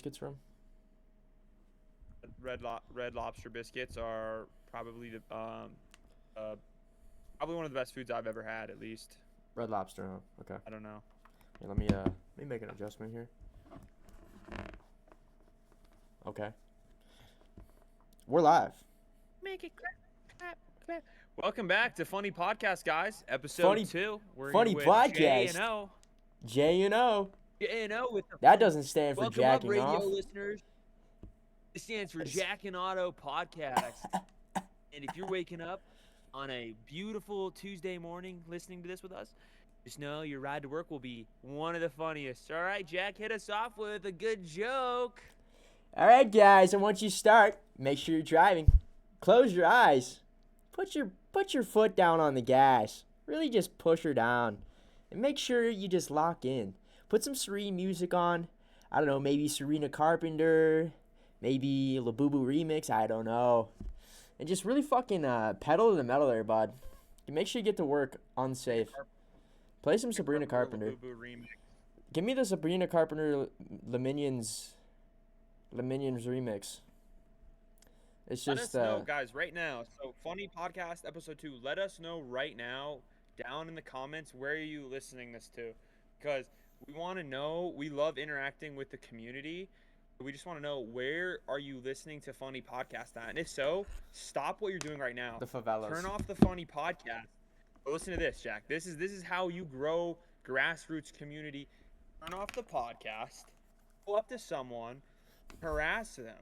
biscuits from? Red Lobster biscuits are probably the uh probably one of the best foods I've ever had. At least Red Lobster, huh? Okay. I don't know. Here, let me make an adjustment here. Okay. We're live. Make it clap, clap, clap. Welcome back to Funny Podcast, guys. Episode Funny- 2. We're funny here with podcast. J and O. J&O. J and O with the That doesn't stand for welcome up, jacking radio off. listeners. It stands for Jack and Otto Podcast. And if you're waking up on a beautiful Tuesday morning listening to this with us, just know your ride to work will be one of the funniest. All right, Jack, hit us off with a good joke. All right, guys. And once you start, make sure you're driving. Close your eyes. Put your foot down on the gas. Really just push her down. And make sure you just lock in. Put some serene music on. I don't know, maybe Serena Carpenter. Maybe Labubu Remix. I don't know. And just really fucking pedal to the metal there, bud. And make sure you get to work unsafe. Play some Sabrina Carpenter. Give me the Sabrina Carpenter Le Minions remix. It's Let just us know, guys, right now. So, Funny Podcast Episode 2. Let us know right now down in the comments where are you listening this to, because we want to know. We love interacting with the community. We just want to know, where are you listening to Funny Podcast at? And if so, stop what you're doing right now. the favelas. Turn off the Funny Podcast. But listen to this, Jack. This is how you grow grassroots community. Turn off the podcast. Go up to someone, harass them.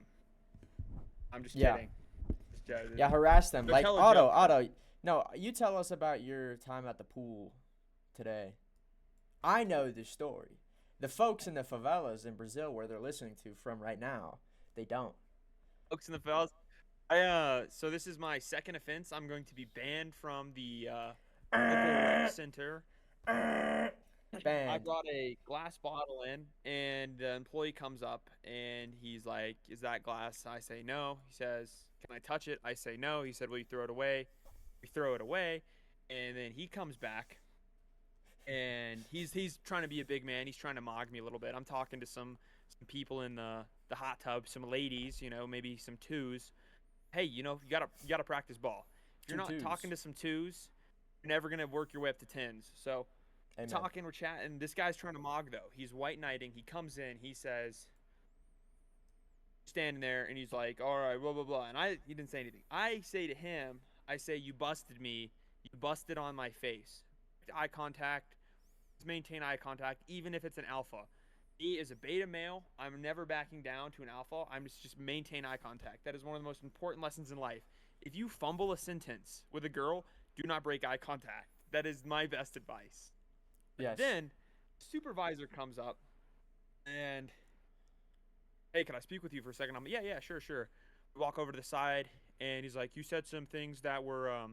I'm just Yeah. kidding. Just joking. Yeah, harass them. Go Like tell a Otto, joke. Otto. No, you tell us about your time at the pool today. I know the story. The folks in the favelas in Brazil where they're listening to from right now, they don't. Folks in the fellas. So this is my second offense. I'm going to be banned from the local rec center. I Banned. brought a glass bottle in, and the employee comes up, and he's like, "Is that glass?" I say, "No." He says, "Can I touch it?" I say, "No." He said, "Will you throw it away?" We throw it away, and then he comes back, and he's trying to be a big man. He's trying to mog me a little bit. I'm talking to some people in the hot tub, some ladies, maybe some twos. Hey, you gotta practice ball. If you're Two not twos. talking to some twos, you're never gonna work your way up to tens. So. Amen. Talking, we're chatting. This guy's trying to mog though. He's white knighting. He comes in. He says, standing there, and he's like, "All right, blah blah blah." And he didn't say anything. I say to him, I say, "You busted me. You busted on my face." Eye contact. Maintain eye contact, even if it's an alpha. He is a beta male. I'm never backing down to an alpha. I'm just maintain eye contact. That is one of the most important lessons in life. If you fumble a sentence with a girl, do not break eye contact. That is my best advice. Yes. Then, supervisor comes up, and, "Hey, can I speak with you for a second?" I'm like, yeah, sure. We walk over to the side, and he's like, "You said some things that were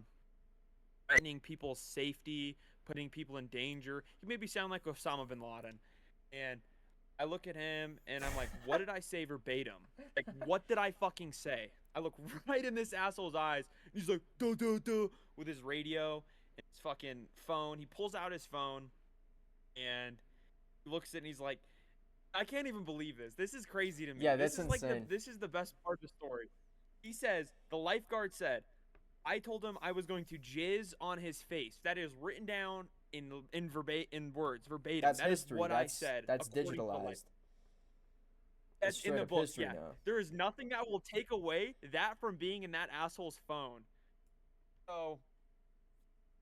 threatening people's safety, putting people in danger. You made me sound like Osama bin Laden." And I look at him, and I'm like, what did I say verbatim? Like, what did I fucking say? I look right in this asshole's eyes, and he's like, "Duh, duh, duh," with his radio and his fucking phone. He pulls out his phone, and he looks at it, and he's like, "I can't even believe this. This is crazy to me." Yeah, this that's is like insane. this is the best part of the story. He says the lifeguard said, "I told him I was going to jizz on his face." That is written down in words verbatim. That's That is history. what that's, I said. That's according to the life- digitalized. That's in straight the up book. history Yeah, now. there is nothing that will take away that from being in that asshole's phone. So,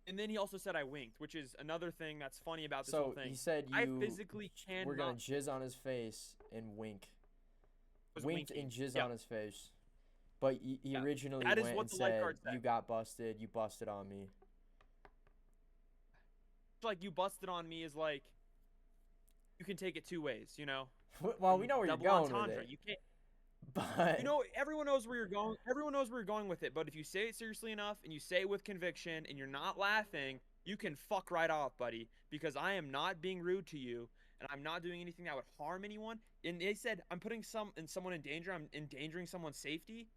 and then he also said I winked, which is another thing that's funny about this whole So thing. he said I you physically cannot. were gonna jizz on his face and wink. was Winked winking. and jizz Yeah. on his face. But he Yeah, originally that is went what and the said, lifeguard said. "You got busted. You busted on me." It's like you busted on me is like you can take it two ways, Well, we know where you're Double going entendre. with it. You can't. But Everyone knows where you're going. Everyone knows where you're going with it. But if you say it seriously enough and you say it with conviction and you're not laughing, you can fuck right off, buddy. Because I am not being rude to you, and I'm not doing anything that would harm anyone. And they said I'm putting someone in danger. I'm endangering someone's safety.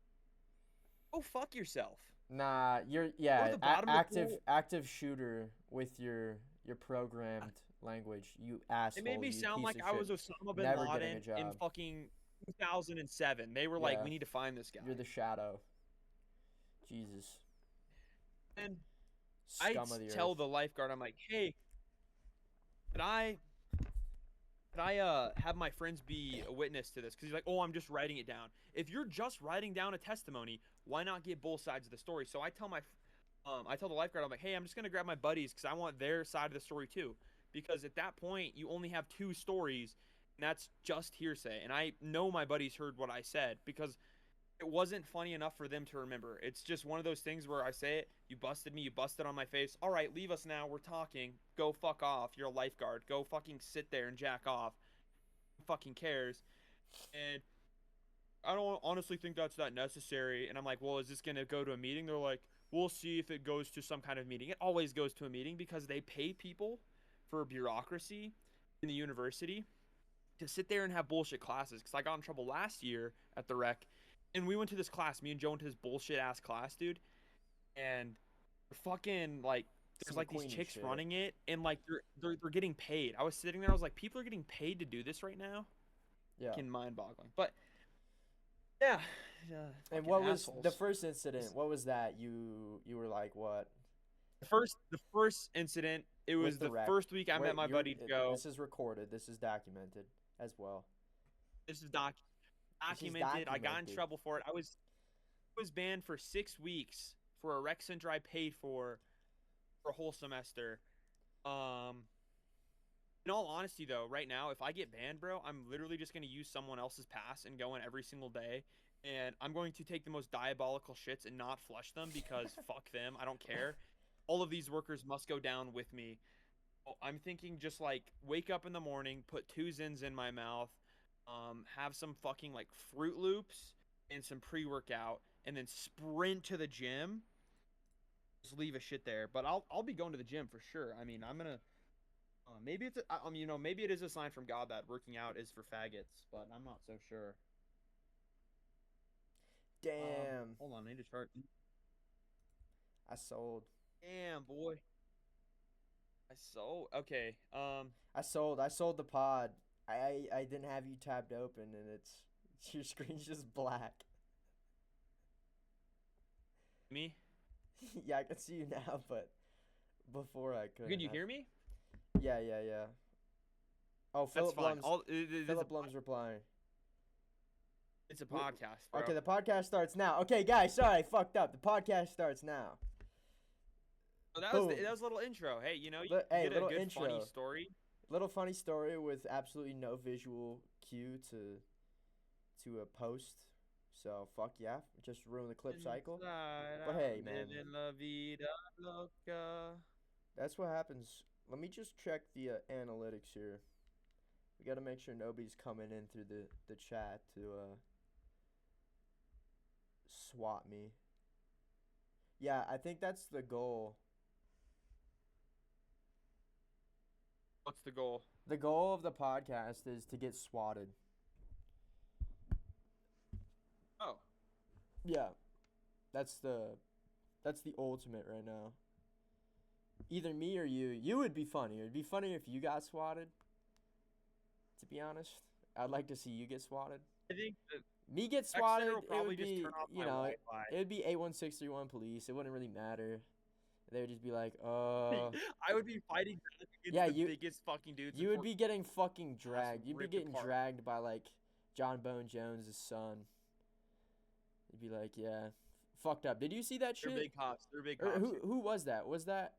Oh, fuck yourself. nah, you're the bottom of the pool. active shooter with your programmed language. You asshole. It made me you sound piece like of I shit. was Osama bin Never getting a Laden and job. fucking. 2007. They were like, Yeah. we need to find this guy. You're the shadow. Jesus. And Scum of the tell earth. the lifeguard, I'm like, hey, could I have my friends be a witness to this? Because he's like, oh, I'm just writing it down. If you're just writing down a testimony, why not get both sides of the story? So I tell the lifeguard, I'm like, hey, I'm just gonna grab my buddies because I want their side of the story too. Because at that point, you only have two stories, and that's just hearsay. And I know my buddies heard what I said because it wasn't funny enough for them to remember. It's just one of those things where I say it, you busted me, you busted on my face. All right, leave us now. We're talking. Go fuck off. You're a lifeguard. Go fucking sit there and jack off. Who fucking cares? And I don't honestly think that's that necessary. And I'm like, well, is this going to go to a meeting? They're like, we'll see if it goes to some kind of meeting. It always goes to a meeting because they pay people for bureaucracy in the university to sit there and have bullshit classes. Because I got in trouble last year at the rec, and we went to this class. Me and Joe went to this bullshit ass class, dude. And fucking like, there's Some like these Queenie chicks shit. running it, and like they're getting paid. I was sitting there, I was like, people are getting paid to do this right now. Yeah. Fucking mind-boggling. But yeah. And what was assholes. the first incident? What was that? You were like, what? The first incident, it was the rec. first week I met my buddy Joe. This is recorded. This is documented as well. This is documented. I got in documented. trouble for it. I was banned for 6 weeks for a rec center I paid for a whole semester. In all honesty, though, right now, if I get banned, bro, I'm literally just gonna use someone else's pass and go in every single day. And I'm going to take the most diabolical shits and not flush them because fuck them. I don't care. All of these workers must go down with me. I'm thinking just like wake up in the morning, put 2 Zins in my mouth, have some fucking like Fruit Loops and some pre-workout, and then sprint to the gym. Just leave a shit there. But I'll be going to the gym for sure. I mean, I'm gonna. Maybe it's maybe it is a sign from God that working out is for faggots, but I'm not so sure. Damn. Hold on, I need to chart. I sold. Damn, boy. I sold. Okay. I sold the pod. I didn't have you tabbed open, and it's your screen's just black. Me? Yeah, I can see you now, but before I couldn't. Can you hear me? Yeah. Oh, That's Philip fine. Blum's. Philip Blum's replying. It's a podcast, bro. Okay, the podcast starts now. Okay, guys, sorry, I fucked up. The podcast starts now. Oh, that was a little intro. Hey, you get a little good intro. funny story. Little funny story with absolutely no visual cue to a post. So fuck yeah, just ruin the clip cycle. But hey, man, La vida loca. that's what happens. Let me just check the analytics here. We got to make sure nobody's coming in through the chat to swat me. Yeah, I think that's the goal. What's the goal? The goal of the podcast is to get swatted. Oh. Yeah. That's the ultimate right now. Either me or you. You would be funny. It'd be funnier if you got swatted. To be honest, I'd like to see you get swatted. I think me get swatted, will probably it would be, just turn off my Wi-Fi. it would be 81631 police. It wouldn't really matter. They would just be like, I would be fighting back against the biggest fucking dudes. You would be getting fucking dragged. You'd be getting apart. dragged by like John Bone Jones' son. You'd be like, yeah, fucked up. Did you see that shit? They're big cops. They're big Or cops. who was that? Was that?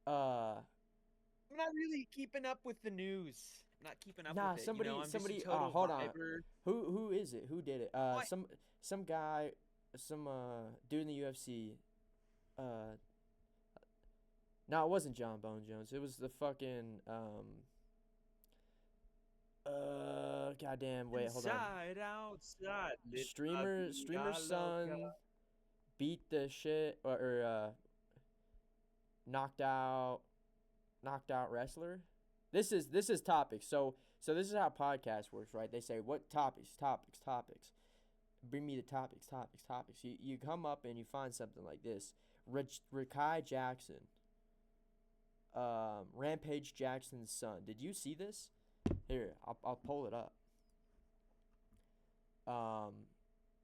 I'm not really keeping up with the news. I'm not keeping up with it. somebody. Hold on. Who is it? Who did it? Some guy, dude in the UFC. No, it wasn't John Bone Jones. It was the fucking goddamn. Wait, hold on. Inside, outside. Streamer's son beat the shit or knocked out wrestler. This is topics. So this is how podcast works, right? They say what topics. Bring me the topics. You come up and you find something like this. Rikai Jackson. Rampage Jackson's son. Did you see this? Here, I'll pull it up.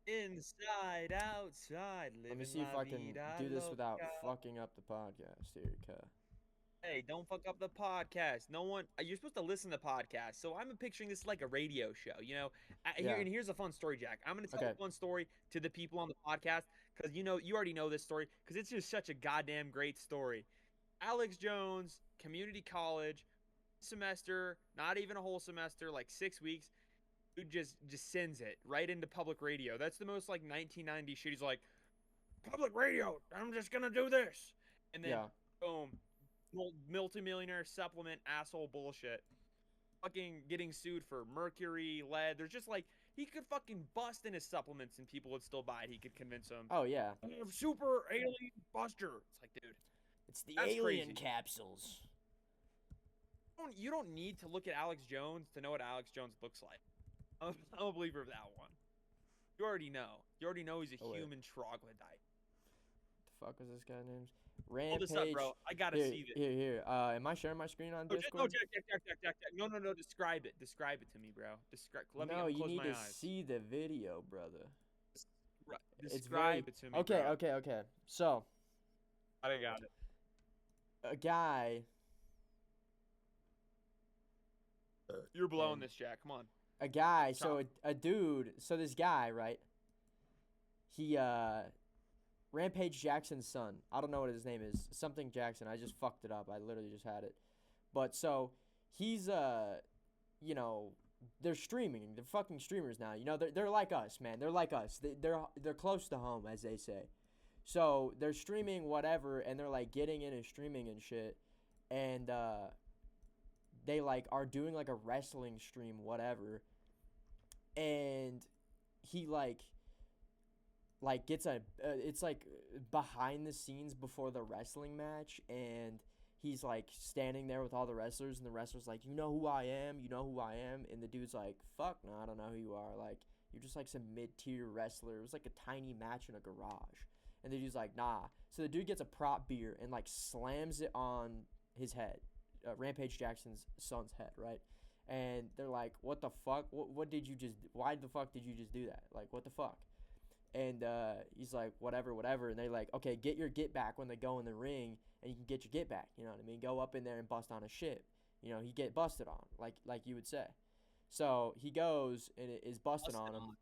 Inside, outside, living Let me see if la I can vida do this without loca. fucking up the podcast here, cuh. Hey, don't fuck up the podcast. No one, you're supposed to listen to podcasts. So I'm picturing this like a radio show, you know. Yeah. Here's a fun story, Jack. I'm gonna tell Okay. a fun story to the people on the podcast because you already know this story because it's just such a goddamn great story. Alex Jones, community college, semester, not even a whole semester, like 6 weeks. Dude just sends it right into public radio. That's the most like 1990 shit. He's like, public radio. I'm just gonna do this, and then Yeah. boom, multimillionaire supplement asshole bullshit. Fucking getting sued for mercury, lead. There's just like he could fucking bust in his supplements and people would still buy it. He could convince them. Oh yeah. Super alien buster. It's like, dude, It's the that's alien crazy. capsules. You don't need to look at Alex Jones to know what Alex Jones looks like. I'm a believer of that one. You already know. You already know he's a human troglodyte. The fuck was this guy's name? Hold Rampage. this up, bro. I gotta here, see this. Here. Am I sharing my screen on Discord? No, Jack. No. Describe it. Describe it to me, bro. No, you close need my to eyes. see the video, brother. Describe it to me. Okay, bro. okay. So, I got it. a guy. You're blowing this, Jack. Come on. A guy. So a dude. So this guy, right? He Rampage Jackson's son. I don't know what his name is. Something Jackson. I just fucked it up. I literally just had it. But so he's you know, they're streaming. They're fucking streamers now. You know, they're like us, man. They're like us. They're close to home, as they say. So they're streaming whatever, and they're like getting in and streaming and shit, and they like are doing like a wrestling stream, whatever, and he like gets a it's like behind the scenes before the wrestling match, and he's like standing there with all the wrestlers, and the wrestlers like, you know who I am, and the dude's like, fuck no, I don't know who you are, like you're just like some mid-tier wrestler. It was like a tiny match in a garage, and the dude's like, nah. So the dude gets a prop beer and like slams it on his head, Rampage Jackson's son's head, right? And they're like, what the fuck, what did you just, why the fuck did you just do that, like what the fuck? And he's like, whatever. And they're like, okay, get your get back when they go in the ring, and you can get your get back. You know what I mean? Go up in there and bust on a shit. You know, he get busted on, like you would say. So he goes and it is busted on him.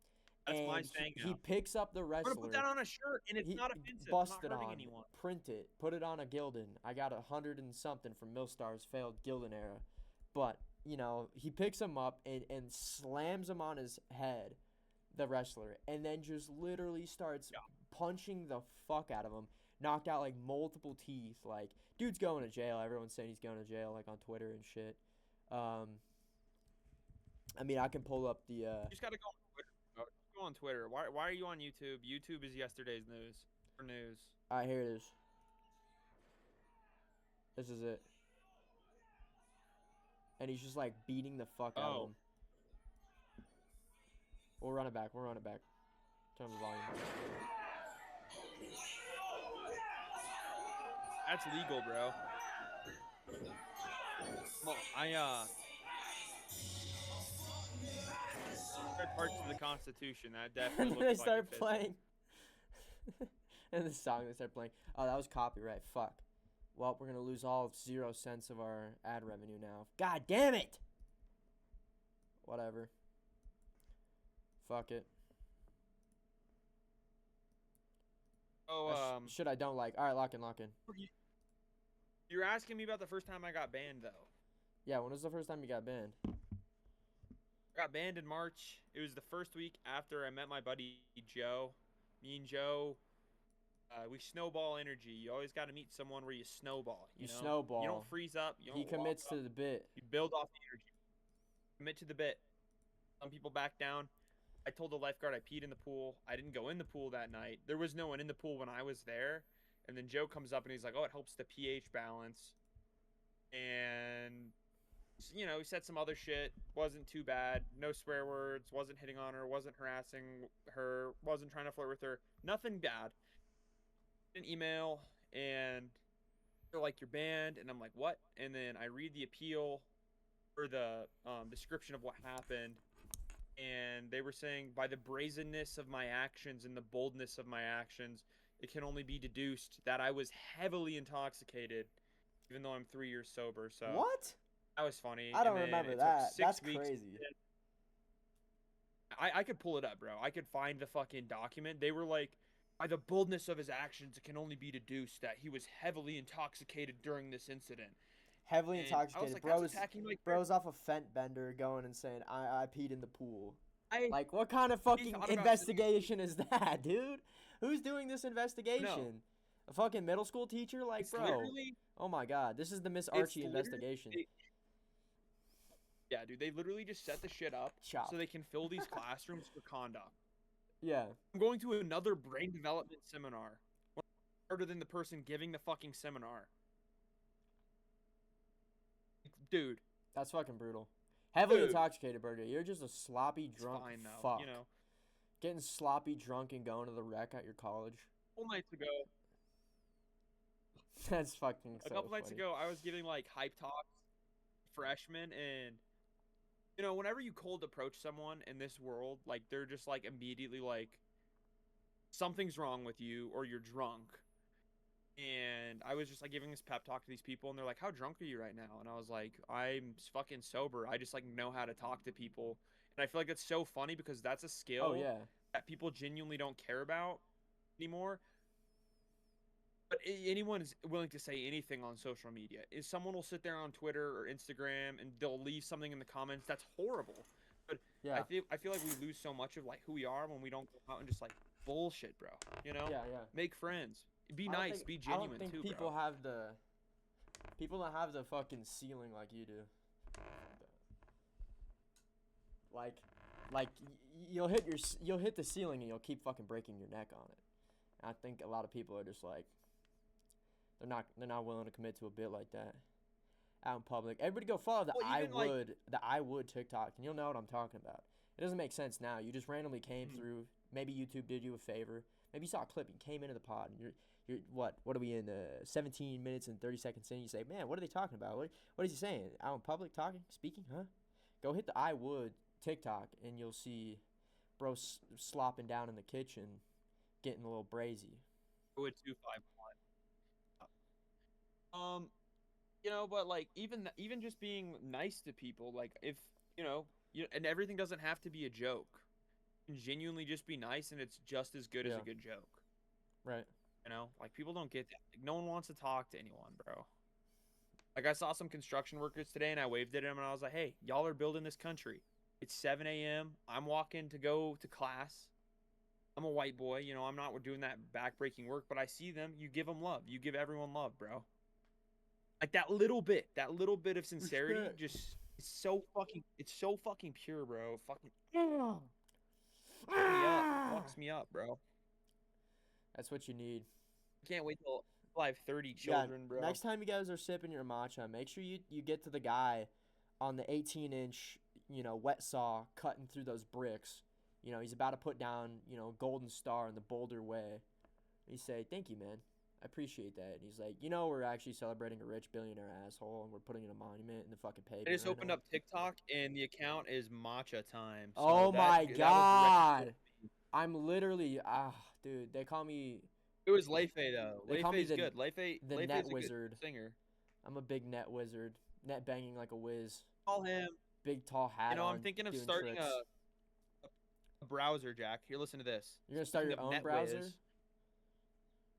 That's and my saying now. He picks up the wrestler. I'm gonna put that on a shirt, and it's not offensive. Busted I'm not hurting on. anyone. Print it. Put it on a Gildan. I got 100 and something from Millstar's failed Gildan era. But, you know, he picks him up and slams him on his head, the wrestler, and then just literally starts punching the fuck out of him. Knocked out like multiple teeth. Like, dude's going to jail. Everyone's saying he's going to jail, like on Twitter and shit. I mean, I can pull up the. You just gotta go on Twitter. Bro. Go on Twitter. Why are you on YouTube? YouTube is yesterday's news. Or news. All right, here it is. This is it. And he's just like beating the fuck out of him. We'll run it back. Turn the volume. That's legal, bro. Well, parts of the Constitution that definitely. And they start playing. And the song they start playing. Oh, that was copyright. Fuck. Well, we're gonna lose all 0 cents of our ad revenue now. God damn it. Whatever. Fuck it. Oh, shit, I don't like. All right, lock in. You're asking me about the first time I got banned, though. Yeah, when was the first time you got banned? I got banned in March. It was the first week after I met my buddy Joe. Me and Joe, we snowball energy. You always got to meet someone where you snowball. You know? Snowball. You don't freeze up. He commits to the bit. You build off the energy. Commit to the bit. Some people back down. I told the lifeguard I peed in the pool. I didn't go in the pool that night. There was no one in the pool when I was there. And then Joe comes up and he's like, oh, it helps the pH balance. And, you know, he said some other shit. Wasn't too bad. No swear words. Wasn't hitting on her. Wasn't harassing her. Wasn't trying to flirt with her. Nothing bad. An email and they're like, you're banned. And I'm like, what? And then I read the appeal or the description of what happened. and they were saying by the brazenness of my actions and the boldness of my actions, it can only be deduced that I was heavily intoxicated, even though I'm 3 years sober. So What? that was funny. I And don't then remember it took that. That's 6 weeks. crazy. I could pull it up, bro. I could find the fucking document. They were like, by the boldness of his actions, it can only be deduced that he was heavily intoxicated during this incident. Heavily And I was intoxicated. like, that's attacking my Bro's off a fent bender going and saying, I peed in the pool. I Like, what kind of fucking thought about investigation is that, dude? Who's doing this no. investigation? A fucking middle school teacher? Like, It's bro. literally Oh my god, this is the Miss it's Archie literally investigation. yeah, dude, they literally just set the shit up Chop. so they can fill these classrooms for conduct. Yeah. I'm going to another brain development seminar. Harder than the person giving the fucking seminar. Dude, That's fucking brutal. Heavily Dude. intoxicated, Burger. You're just a sloppy it's drunk fine though. fuck. You know, Getting sloppy drunk and going to the rec at your college. a couple nights ago, That's fucking so a couple nights funny. ago, I was giving like hype talks, freshmen, and you know, whenever you cold approach someone in this world, like they're just like immediately like something's wrong with you or you're drunk. And I was just like giving this pep talk to these people, and they're like, "How drunk are you right now?" And I was like, "I'm fucking sober. I just like know how to talk to people." And I feel like it's so funny because that's a skill Oh yeah. that people genuinely don't care about anymore. But anyone is willing to say anything on social media. Is someone will sit there on Twitter or Instagram and they'll leave something in the comments that's horrible. But Yeah. I feel like we lose so much of like who we are when we don't go out and just like bullshit, bro. You know? Yeah, yeah. Make friends. Be I don't nice. think- Be I genuine don't think too, people bro. have the people don't have the fucking ceiling like you do. Like, you'll hit you'll hit the ceiling and you'll keep fucking breaking your neck on it. And I think a lot of people are just like they're not willing to commit to a bit like that out in public. Everybody go follow the Well, I even, like- would the I would TikTok and you'll know what I'm talking about. It doesn't make sense now. You just randomly came through. Maybe YouTube did you a favor. Maybe you saw a clip and came into the pod and you're what are we in 17 minutes and 30 seconds in? You say, man, what are they talking about? What is he saying? Out in public, talking, speaking, huh? Go hit the I would TikTok and you'll see bro slopping down in the kitchen, getting a little brazy. Would 251. You know, but like even just being nice to people, like if you know, and everything doesn't have to be a joke. You can genuinely just be nice, and it's just as good as Yeah. a good joke. Right. You know, like people don't get that. Like, no one wants to talk to anyone, bro. Like I saw some construction workers today, and I waved at them, and I was like, "Hey, y'all are building this country. It's 7 a.m. I'm walking to go to class. I'm a white boy, you know. I'm not doing that backbreaking work, but I see them. You give them love. You give everyone love, bro. Like that little bit of sincerity, Respect. just it's so fucking pure, bro. Fucking fucks me up, bro. That's what you need. I can't wait till I have 30 Yeah, children, bro. next time you guys are sipping your matcha, make sure you get to the guy on the 18-inch, wet saw cutting through those bricks. He's about to put down, Golden Star in the Boulder Way. You say, thank you, man. I appreciate that. And he's like, we're actually celebrating a rich billionaire asshole, and we're putting in a monument in the fucking pavement. I just right opened now. up TikTok, and the account is matcha time. So Oh that- my that was god. directed- I'm literally, dude, they call me, It was Leifei, though. They call me Leifei's the- good. Leifei's the a net good wizard. singer. I'm a big net wizard. Net banging like a whiz. Call him. Big tall hat You know, on, I'm thinking of doing starting tricks. a browser, Jack. Here, listen to this. You're gonna start your Speaking of own browser? NetWiz-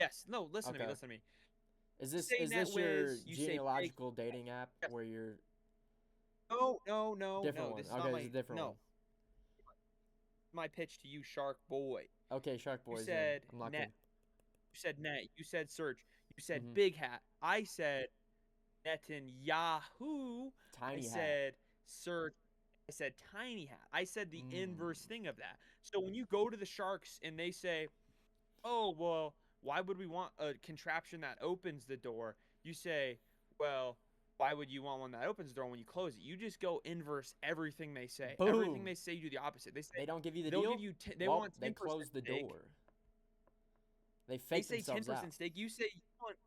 Yes. No, listen to me. Okay. Listen to me. Is this say your NetWiz, you say genealogical dating app Yes. where you're No. different no, one? This is Okay, not my, it's a different no. one. My pitch to you, Shark Boy. Okay, Shark You Boys. said I'm locked net. in. You said net. You said search. You said Mhm. big hat. I said Netanyahu. Tiny I hat. said search. I said tiny hat. I said the inverse Mm. thing of that. So when you go to the Sharks and they say, "Oh, well, why would we want a contraption that opens the door?" You say, "Well, why would you want one that opens the door when you close it?" You just go inverse everything they say. Everything Boom. they say, you do the opposite. They say They don't give you the they'll deal. give you they Well, want 10% they close the stake. door. They They fake say themselves 10% out. stake. You say you want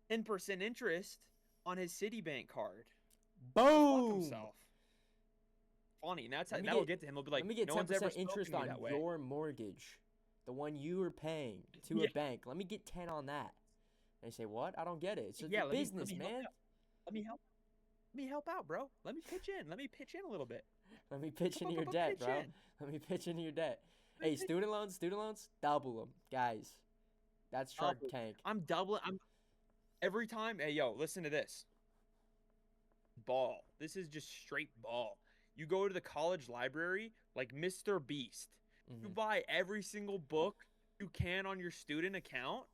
10% interest on his Citibank card. Fuck Boom. himself. funny, and Let me that'll get- get to him. He'll be like, Let me get no 10% one's ever spoken interest to me on that way. your mortgage, the one you are paying to a Yeah. bank. Let me get 10 on that. And they say, what? I don't get it. It's just Yeah, a let me business, help man. Let me help. Let me help out, bro. Let me pitch in. Let me pitch in a little bit. Let me pitch into your debt, Pitch bro. in. Let me pitch into your debt. Let me Hey, pitch- student loans, double them, guys. That's Shark Double. Tank. I'm doubling. I'm every time. Hey, yo, listen to this. Ball. This is just straight ball. You go to the college library like Mr. Beast. You Mhm. buy every single book you can on your student account.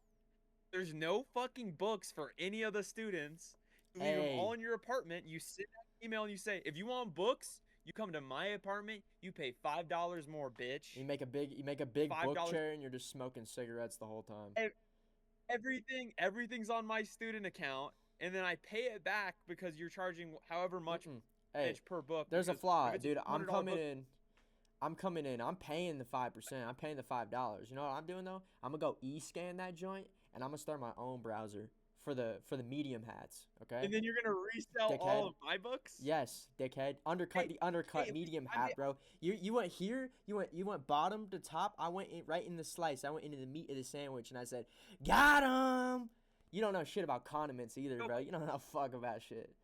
There's no fucking books for any of the students. You leave them all Hey. in your apartment. You send an email and you say, if you want books, you come to my apartment. You pay $5 more, bitch. You make a big book $5 chair and you're just smoking cigarettes the whole time. Everything's on my student account, and then I pay it back because you're charging however much Hey, per book. there's a because flaw, if it's a dude. I'm $200 coming book- in. I'm paying the 5%. I'm paying the $5. You know what I'm doing though? I'm gonna go e-scan that joint and I'm gonna start my own browser for the medium hats. Okay. And then you're gonna resell Dickhead. all of my books. Yes, dickhead. Hey, The undercut hey, medium I hat, mean- bro. You went here. You went bottom to top. I went right in the slice. I went into the meat of the sandwich, and I said, "Got him." You don't know shit about condiments either, bro. You don't know fuck about shit.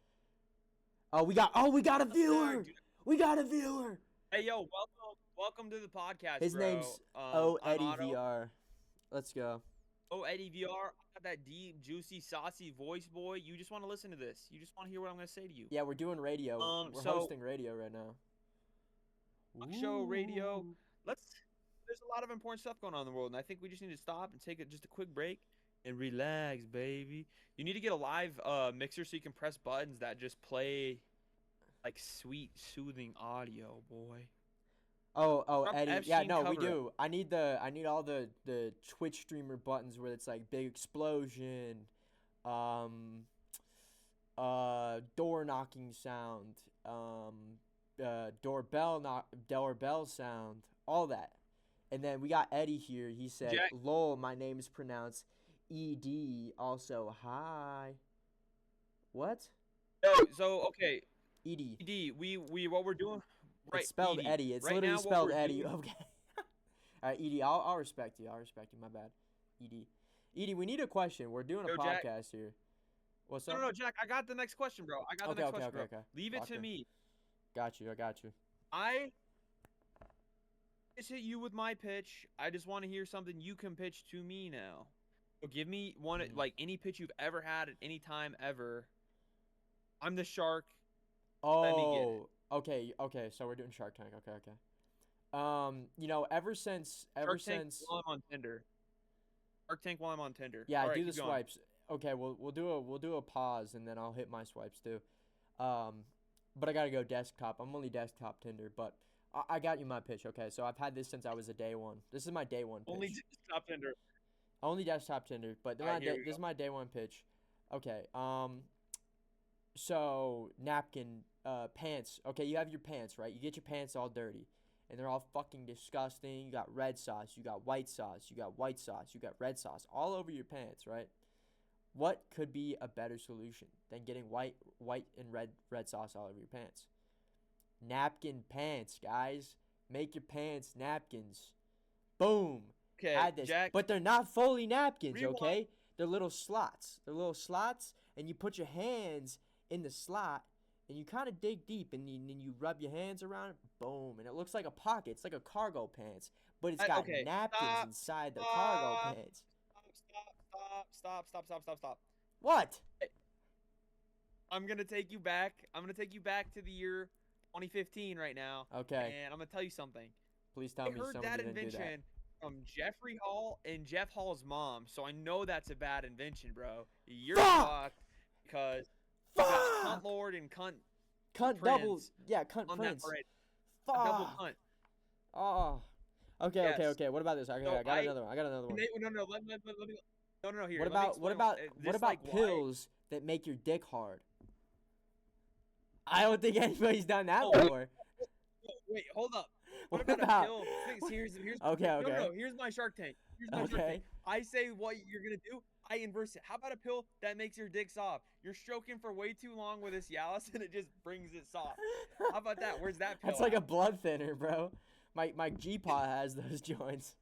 Oh, we got a viewer. dude. We got a viewer. Hey, yo, welcome to the podcast. His bro. name's I'm Eddie Otto. VR. Let's go. Eddie VR. I got that deep, juicy, saucy voice, boy. You just want to listen to this. You just want to hear what I'm gonna say to you. Yeah, we're doing radio. We're so- hosting radio right now. Talk show, radio. Ooh. There's a lot of important stuff going on in the world, and I think we just need to stop and take just a quick break and relax, baby. You need to get a live mixer so you can press buttons that just play like sweet, soothing audio, boy. Oh, Drop Eddie. Yeah, Epstein no, we cover it. do. I need all the Twitch streamer buttons where it's like big explosion, door knocking sound, doorbell sound, all that. And then we got Eddie here. He said, Jack- "Lol, my name is pronounced ED. Also, hi." What? So okay, ED. ED. We what we're doing. Right, It's spelled ED. Eddie. It's Right literally now, what spelled we're Eddie. doing- Okay. All right, Edie. I'll respect you. My bad. Edie. We need a question. We're doing a Yo, Jack. podcast here. What's No, up? no, Jack. I got the next question, bro. I got the Okay, next okay, question, okay, bro. okay. Leave it to Fucker. me. Got you. I got you. I just hit you with my pitch. I just want to hear something you can pitch to me now. So give me one, Mhm. like any pitch you've ever had at any time ever. I'm the shark. me get it. Oh, okay. So we're doing Shark Tank. Okay. Ever since, Shark Tank while I'm on Tinder. Shark Tank while I'm on Tinder. yeah, All right, do the keep going. swipes. Okay, we'll do a pause and then I'll hit my swipes too. But I gotta go desktop. I'm only desktop Tinder, but I got you my pitch. Okay, so I've had this since I was a day one. This is my day one pitch. Only desktop Tinder. Only desktop Tinder, but Alright, here we this is go. my day one pitch. Okay. So napkin, pants. Okay, you have your pants, right? You get your pants all dirty, and they're all fucking disgusting. You got red sauce, you got white sauce, you got white sauce, you got red sauce all over your pants, right? What could be a better solution than getting white and red sauce all over your pants? Napkin pants, guys. Make your pants napkins. Boom. Okay, Add this. Jack. But they're not fully napkins, Rewind. okay? They're little slots. And you put your hands in the slot, and you kind of dig deep, and then you rub your hands around it. Boom, and it looks like a pocket. It's like a cargo pants, but it's got Okay, napkins stop, inside the stop. cargo pants. Stop. What? I'm gonna take you back. I'm gonna take you back to the year 2015 right now. Okay, And I'm gonna tell you something. please tell I me heard somebody that didn't do that. invention from Jeffrey Hall and Jeff Hall's mom, so I know that's a bad invention, bro. You're Fuck! fucked because you got Fuck! cunt lord and cunt Cunt Prince double, yeah, cunt on prince. that parade. Double Fuck. cunt. Oh. Okay. Yes. What about this? Okay, So I got I- another one. No, let me. No. Here. What let me about what explain about this, what about like, why- pills that make your dick hard? I don't think anybody's done that Oh, before. Wait, hold up. What What about about? a pill? Here's Okay, No, here's my Shark Tank. Here's my Shark Okay. Tank. I say what you're gonna do. I inverse it. How about a pill that makes your dick soft? You're stroking for way too long with this Cialis, and it just brings it soft. How about that? Where's that pill? That's like at? a blood thinner, bro. My G-Pod has those joints.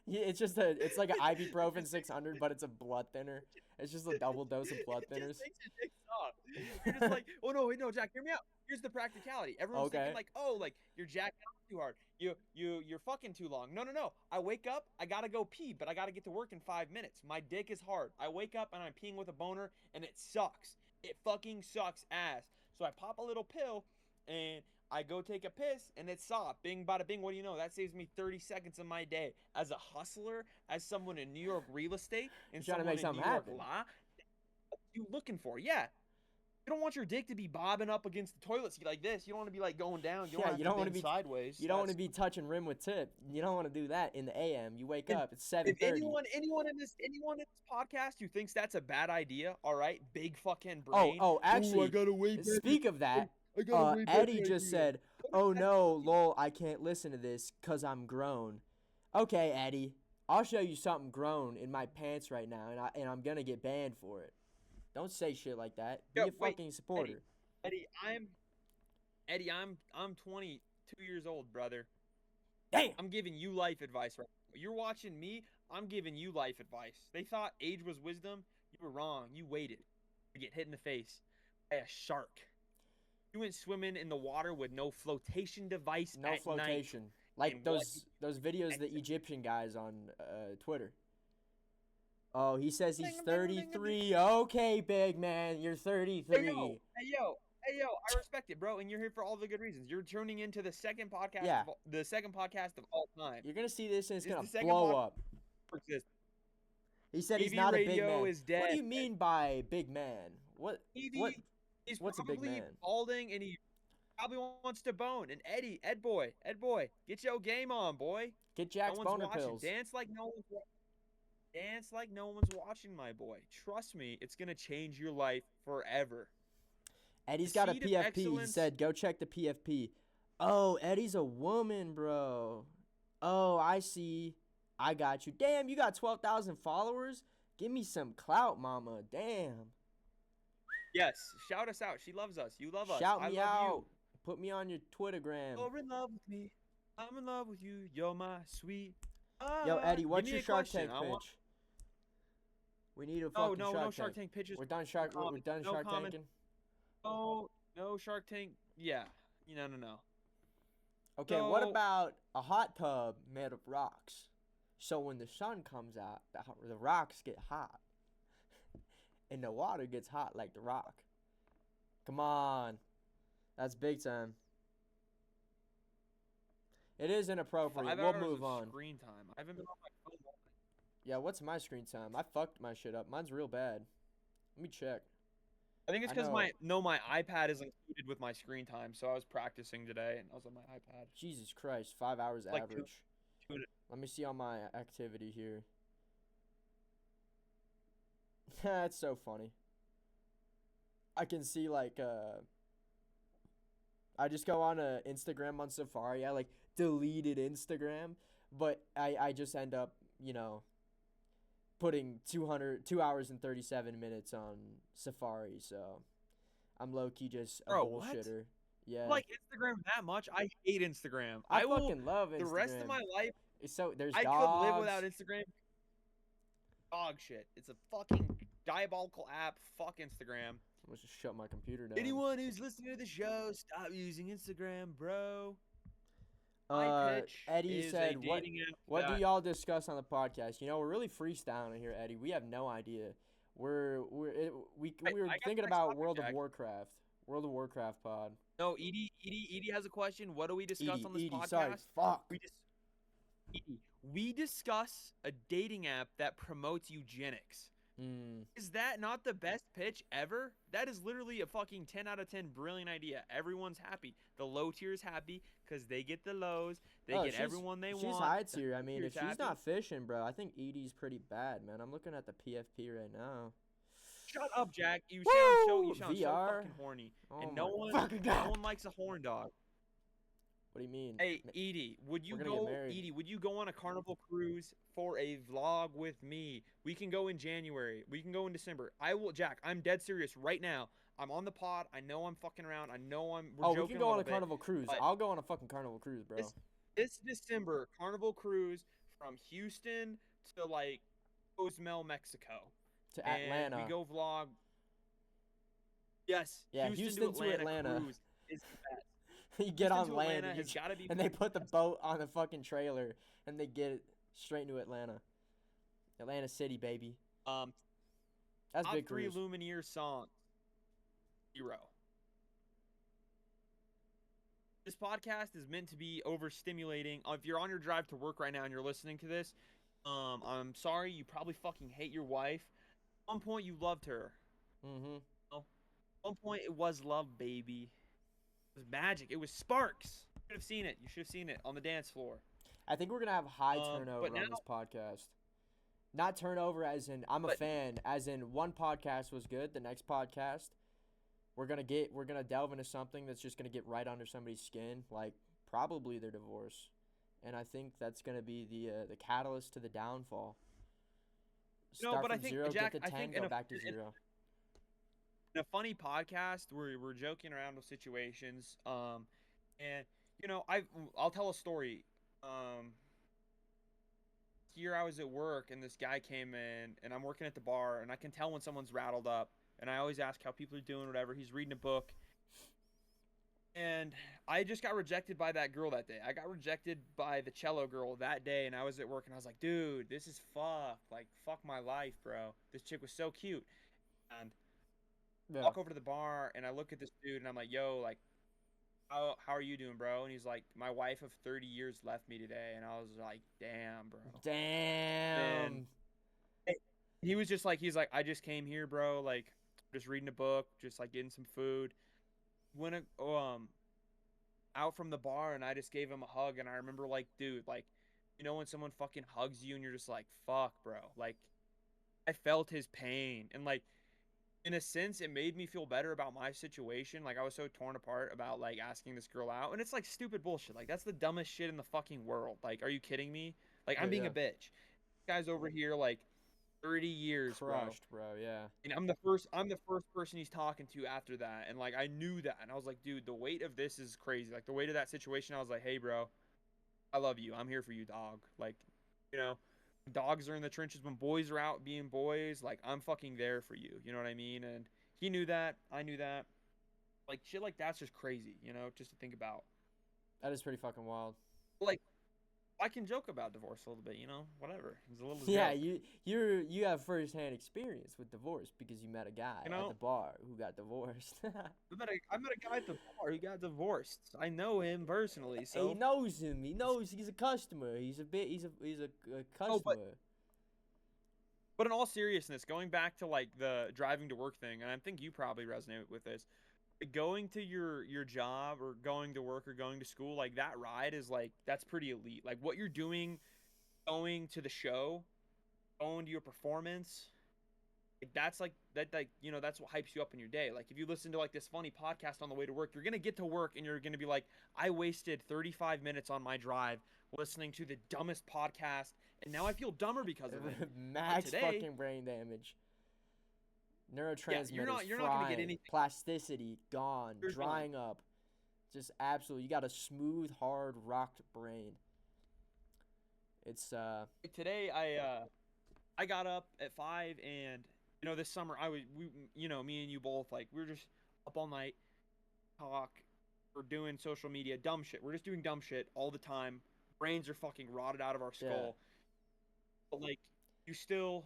Yeah, it's like an ibuprofen 600, but it's a blood thinner. It's just a double dose of blood It just thinners. makes your dick soft. You're just like, oh no, wait, no, Jack, hear me out. Here's the practicality. Everyone's thinking Okay. like, oh, like you're jacking off too hard. You're fucking too long. No, no, no. I wake up, I gotta go pee, but I gotta get to work in 5 minutes. My dick is hard. I wake up and I'm peeing with a boner, and it sucks. It fucking sucks ass. So I pop a little pill, and I go take a piss, and it's soft. Bing, bada bing. What do you know? That saves me 30 seconds of my day. As a hustler, as someone in New York real estate, and You're trying to someone make in something New York happen. law, what are you looking for? Yeah. You don't want your dick to be bobbing up against the toilet seat like this. You don't want to be like going down. You don't, Yeah, have you to don't want to bend be sideways. You don't want to That's- be touching rim with tip. You don't want to do that in the AM. You wake If- up, it's If 7:30. anyone in this podcast who thinks that's a bad idea, all right, big fucking brain. Oh, I actually, gotta wait. speak of that, I gotta wait. Eddie just said, "Oh no, lol, I can't listen to this cause I'm grown." Okay, Eddie, I'll show you something grown in my pants right now, and I'm gonna get banned for it. Don't say shit like that. Be Yo, a wait, fucking supporter. Eddie, I'm 22 years old, brother. Damn. I'm giving you life advice right now. You're watching me. I'm giving you life advice. They thought age was wisdom. You were wrong. You waited to get hit in the face by a shark. You went swimming in the water with no flotation device No at night. flotation. Like And those videos the Egyptian guys on Twitter. Oh, he says he's 33. Okay, big man, you're 33. Hey yo, I respect it, bro, and you're here for all the good reasons. You're tuning into the second podcast, Yeah. the second podcast of all time. You're gonna see this and it's It's gonna the second blow pod- up. Exist. He said he's TV not a big radio man. is What do dead. you mean by big man? What? Evie is what's a big probably man? balding, and he probably wants to bone. And Ed boy, get your game on, boy. Get Jack's no one's boner watching. pills. Dance like no one's watching, my boy. Trust me, it's gonna change your life forever. Eddie's The got a seed of PFP. He excellence- said, "Go check the PFP." Oh, Eddie's a woman, bro. Oh, I see. I got you. Damn, you got 12,000 followers. Give me some clout, mama. Damn. Yes, shout us out. She loves us. You love us. Shout I me love out. You. Put me on your Twittergram. You're in love with me. I'm in love with you. You're my sweet. Yo, Eddie, what's Give me your a Shark question. Tank I want- pitch? We need a Oh fucking no, Shark no Shark Tank. Tank pitches. We're done Shark. We're done No Shark comment. Tanking. Oh, no Shark Tank. Yeah. No. Okay, what So- about a hot tub made of rocks? So when the sun comes out, the rocks get hot, and the water gets hot like the rock. Come on, that's big time. It is inappropriate. 5 We'll hours move of on. screen time. I haven't been on my phone all night. Yeah, what's my screen time? I fucked my shit up. Mine's real bad. Let me check. I think it's I because know. my iPad is included with my screen time, so I was practicing today and I was on my iPad. Jesus Christ, 5 hours Like two- average. Let me see on my activity here. That's so funny. I can see like I just go on Instagram on Safari. I like deleted Instagram, but I just end up, putting 2 hours and 37 minutes on Safari, so I'm low key just a Bro, what? bullshitter. Yeah. You like Instagram that much? I hate Instagram. I will fucking love Instagram. the rest of my life. It's so there's I dogs. could live without Instagram. Dog shit. It's a fucking diabolical app. Fuck Instagram. Let's just shut my computer down. Anyone who's listening to the show, stop using Instagram, bro. My pitch Eddie is said, a "What dating app do that- y'all discuss on the podcast?" We're really freestyling here, Eddie. We have no idea. We were I got thinking next about topic, World of Jack. Warcraft. World of Warcraft pod. No, Edie has a question. What do we discuss on this podcast? Sorry, fuck. We discuss a dating app that promotes eugenics. Is that not the best pitch ever? That is literally a fucking 10 out of 10 brilliant idea. Everyone's happy. The low tier is happy because they get the lows. They get everyone they want. She's high tier. I mean, Tier's if she's happy. not fishing, bro, I think Edie's pretty bad, man. I'm looking at the PFP right now. Shut up, Jack. You Woo! sound so VR. fucking horny. Oh And my no fucking God. one likes a horn dog. What do you mean? Hey, Edie, We're gonna get married. Edie, would you go on a Carnival cruise for a vlog with me? We can go in January. We can go in December. I will, Jack, I'm dead serious right now. I'm on the pod. I know I'm fucking around. I know we're Oh, we joking can go a on little a bit, Carnival cruise. but I'll go on a fucking Carnival cruise, bro. this December, Carnival cruise from Houston to like Cozumel, Mexico. To And we Atlanta. go vlog. Yes, Yeah, Houston to Atlanta cruise is the best. You get Houston on to land Atlanta and, has gotta be and they fucking put the best. boat on the fucking trailer and they get it straight into Atlanta. Atlanta City, baby. That's Top big 3 cruise. Lumineers songs. 0. This podcast is meant to be overstimulating. If you're on your drive to work right now and you're listening to this, I'm sorry. You probably fucking hate your wife. At one point, you loved her. Mm-hmm. At one point, it was love, baby. It was magic. It was sparks. You should have seen it. You should have seen it on the dance floor. I think we're gonna have high turnover but now- on this podcast. Not turnover as in I'm a But- fan, as in one podcast was good, the next podcast we're gonna delve into something that's just gonna get right under somebody's skin, like probably their divorce. And I think that's gonna be the catalyst to the downfall. No, Start but I from think, 0, Jack, get to I 10, think go in back to in 0. a funny podcast where we're joking around with situations, and I'll tell a story. Here I was at work and this guy came in and I'm working at the bar and I can tell when someone's rattled up, and I always ask how people are doing, whatever. He's reading a book. And I just got rejected by that girl that day. I got rejected by the cello girl that day, and I was at work and I was like, dude, this is fuck my life, bro. This chick was so cute. And Yeah. walk over to the bar and I look at this dude and I'm like, yo, like, how are you doing, bro? And he's like, my wife of 30 years left me today. And I was like, damn, bro. Damn. He was just like, I just came here, bro, like, just reading a book, just like getting some food. Went out from the bar and I just gave him a hug, and I remember, like, dude, like, when someone fucking hugs you and you're just like, fuck, bro. Like, I felt his pain, and like, in a sense, it made me feel better about my situation. Like, I was so torn apart about, like, asking this girl out. And it's, like, stupid bullshit. Like, that's the dumbest shit in the fucking world. Like, are you kidding me? Like, I'm being a bitch. This guy's over here, like, 30 years, Crushed, bro. Yeah. And I'm the first person he's talking to after that. And, like, I knew that. And I was like, dude, the weight of this is crazy. Like, the weight of that situation, I was like, hey, bro, I love you. I'm here for you, dog. Like, dogs are in the trenches when boys are out being boys. Like, I'm fucking there for you. You know what I mean? And he knew that. I knew that. Like, shit like that's just crazy, just to think about. That is pretty fucking wild. Like, I can joke about divorce a little bit, whatever. It's a little Yeah, joke. you have firsthand experience with divorce because you met a guy at know? the bar who got divorced. I met a guy at the bar who got divorced. I know him personally, so He knows him. He knows he's a customer. He's a customer. But in all seriousness, going back to like the driving to work thing, and I think you probably resonate with this, going to your job or going to work or going to school, like that ride is like, that's pretty elite. Like what you're doing, going to the show, going to your performance, like that's like that, like, that's what hypes you up in your day. Like if you listen to like this funny podcast on the way to work, you're gonna get to work and you're gonna be like, I wasted 35 minutes on my drive listening to the dumbest podcast, and now I feel dumber because of it. Max today- fucking brain damage. Neurotransmitters you're not gonna get frying, anything. plasticity gone, You're drying up. Just absolutely, you got a smooth, hard, rocked brain. It's Today I got up at 5, and this summer me and you both, like, we were just up all night, we're doing social media, dumb shit. We're just doing dumb shit all the time. Brains are fucking rotted out of our skull. Yeah. But like, you still,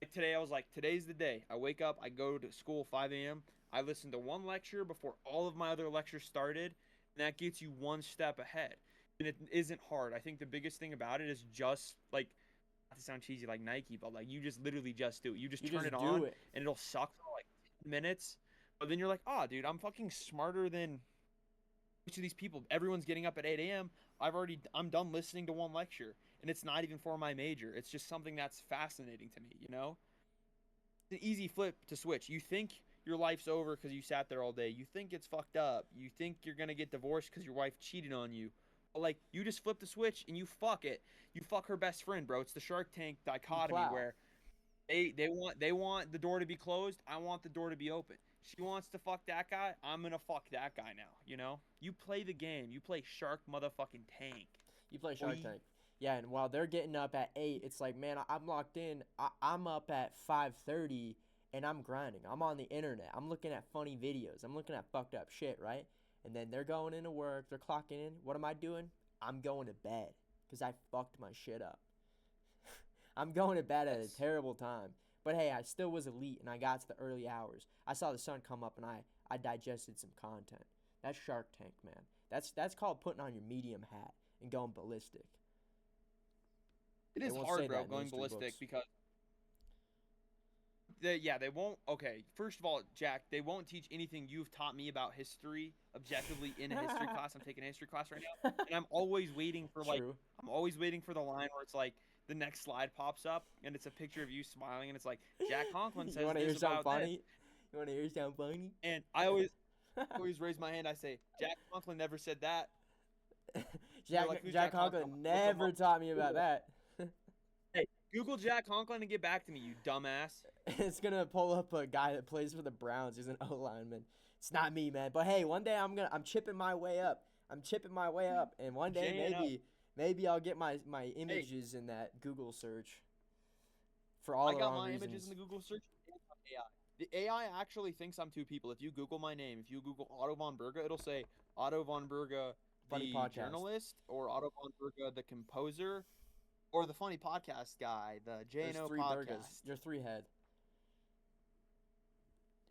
like, today I was like, today's the day. I wake up, I go to school 5 a.m. I listen to one lecture before all of my other lectures started, and that gets you one step ahead. And it isn't hard. I think the biggest thing about it is just, like, not to sound cheesy like Nike, but like, you just literally just do it. You just turn it on, and it'll suck for like 10 minutes. But then you're like, oh, dude, I'm fucking smarter than each of these people. Everyone's getting up at 8 a.m. I'm done listening to one lecture, and it's not even for my major. It's just something that's fascinating to me, It's an easy flip to switch. You think your life's over because you sat there all day. You think it's fucked up. You think you're gonna get divorced because your wife cheated on you. But like you just flip the switch and you fuck it. You fuck her best friend, bro. It's the Shark Tank dichotomy plow. where they want the door to be closed. I want the door to be open. She wants to fuck that guy. I'm gonna fuck that guy now. You know. You play the game. You play Shark motherfucking Tank. You play Shark Boy. Tank. Yeah, and while they're getting up at 8, it's like, man, I'm locked in. I'm up at 5:30, and I'm grinding. I'm on the internet. I'm looking at funny videos. I'm looking at fucked up shit, right? And then they're going into work. They're clocking in. What am I doing? I'm going to bed because I fucked my shit up. I'm going to bed at a terrible time. But hey, I still was elite, and I got to the early hours. I saw the sun come up, and I digested some content. That's Shark Tank, man. That's called putting on your medium hat and going ballistic. It They is won't say hard, that bro, in going history ballistic books. because they won't. Okay, first of all, Jack, they won't teach anything you've taught me about history objectively in a history class. I'm taking a history class right now, and I'm always waiting for True. I'm always waiting for the line where it's like the next slide pops up and it's a picture of you smiling and it's like Jack Conklin You says want to hear this something about this, funny? You want to hear something funny? and I always raise my hand. I say Jack Conklin never said that. Jack like, who's Jack Jack Conklin? Conklin Look him never up. taught me about that. Hey, Google Jack Conklin and get back to me, you dumbass. It's gonna pull up a guy that plays for the Browns. He's an O lineman. It's not me, man. But hey, one day I'm chipping my way up. I'm chipping my way up, and one day Jane up. maybe I'll get my images in that Google search. For all I the got wrong my reasons. images in the Google search and on AI. The AI actually thinks I'm two people. If you Google my name, if you Google Otto von Berge, it'll say Otto von Berge, Funny the podcast. journalist, or Otto von Berge, the composer, or the funny podcast guy, the There's JNO 3 podcast. burgers. You're 3 head.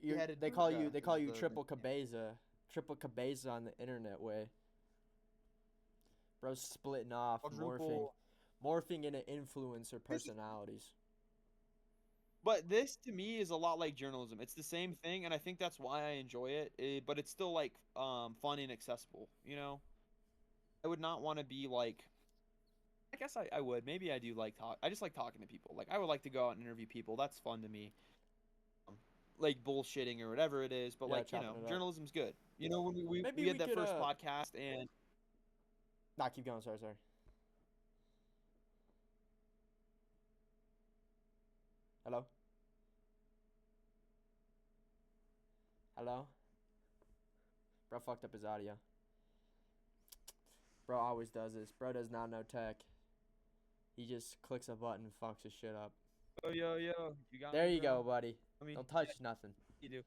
Three-headed They call you burger is the- triple cabeza. Triple cabeza on the internet way. Bro's splitting off, Quadruple- morphing into influencer personalities. But this to me is a lot like journalism. It's the same thing, and I think that's why I enjoy it. But it's still like fun and accessible. You know, I would not want to be like. I guess I would. Maybe I do like talk. I just like talking to people. Like I would like to go out and interview people. That's fun to me. Like bullshitting or whatever it is, but Yeah, like chopping it up. journalism's good. You know, when we Maybe had we that could, first podcast and Nah, keep going. Sorry. Hello? Hello? Bro fucked up his audio. Bro always does this. Bro does not know tech. He just clicks a button and fucks his shit up. yo, you got There me, you bro? go, buddy. I mean, Don't touch nothing. you do.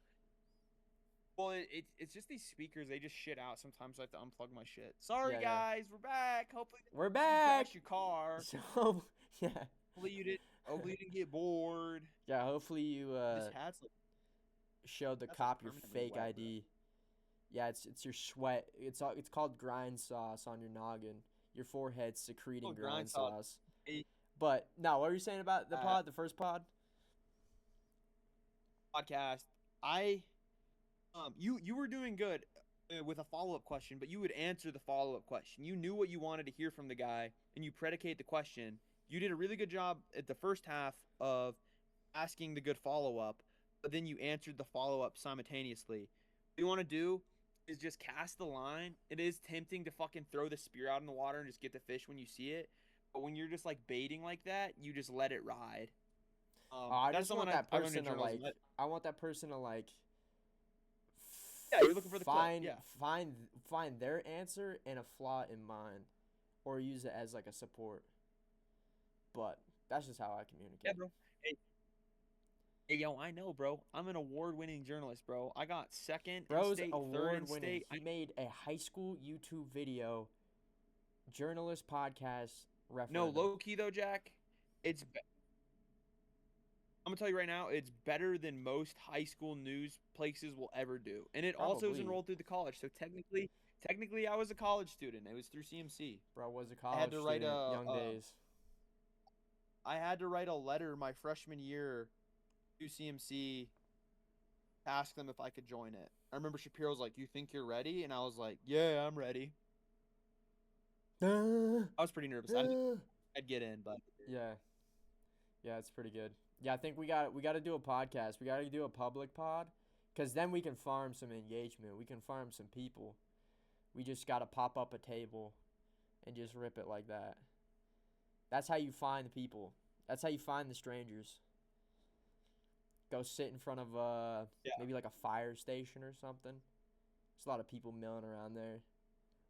Well, it's just these speakers. They just shit out. Sometimes I have to unplug my shit. Sorry, Yeah, yeah. guys. We're back. Hopefully, We're you back! crash your car. So, yeah. Hopefully you didn't get bored. Yeah, hopefully you This hat's like showed the That's, like, cop your permanently fake wet, bro. ID. Yeah, it's your sweat. It's called grind sauce on your noggin. Your forehead's secreting Oh, grind grind sauce. sauce. Hey. But no, what were you saying about the pod, the first pod? podcast. You were doing good with a follow-up question, but you would answer the follow-up question. You knew what you wanted to hear from the guy, and you predicate the question. You did a really good job at the first half of asking the good follow-up, but then you answered the follow-up simultaneously. What you want to do is just cast the line. It is tempting to fucking throw the spear out in the water and just get the fish when you see it, but when you're just like baiting like that, you just let it ride. I that's just want something that I learned in person to like. journalism. I want that person to like. Yeah, you're looking for the clip, find yeah. find their answer and a flaw in mine, or use it as like a support. But that's just how I communicate. Yeah, bro. Hey, yo, I know, bro. I'm an award-winning journalist, bro. I got second in Bro's state, third award in winning. state. He made a high school YouTube video, journalist podcast No, referendum. low key though, Jack. I'm gonna tell you right now, it's better than most high school news places will ever do, and it also is Probably. enrolled through the college. So technically, I was a college student. It was through CMC. Bro was a I college had to write student, young days. I had to write a letter my freshman year to CMC, ask them if I could join it. I remember Shapiro's like, "You think you're ready?" And I was like, "Yeah, I'm ready." I was pretty nervous. I didn't think I'd get in, but Yeah, it's pretty good. Yeah, I think we got to do a podcast. We got to do a public pod, Because then we can farm some engagement. We can farm some people. We just got to pop up a table and just rip it like that. That's how you find the people. That's how you find the strangers. Go sit in front of maybe like a fire station or something. There's a lot of people milling around there.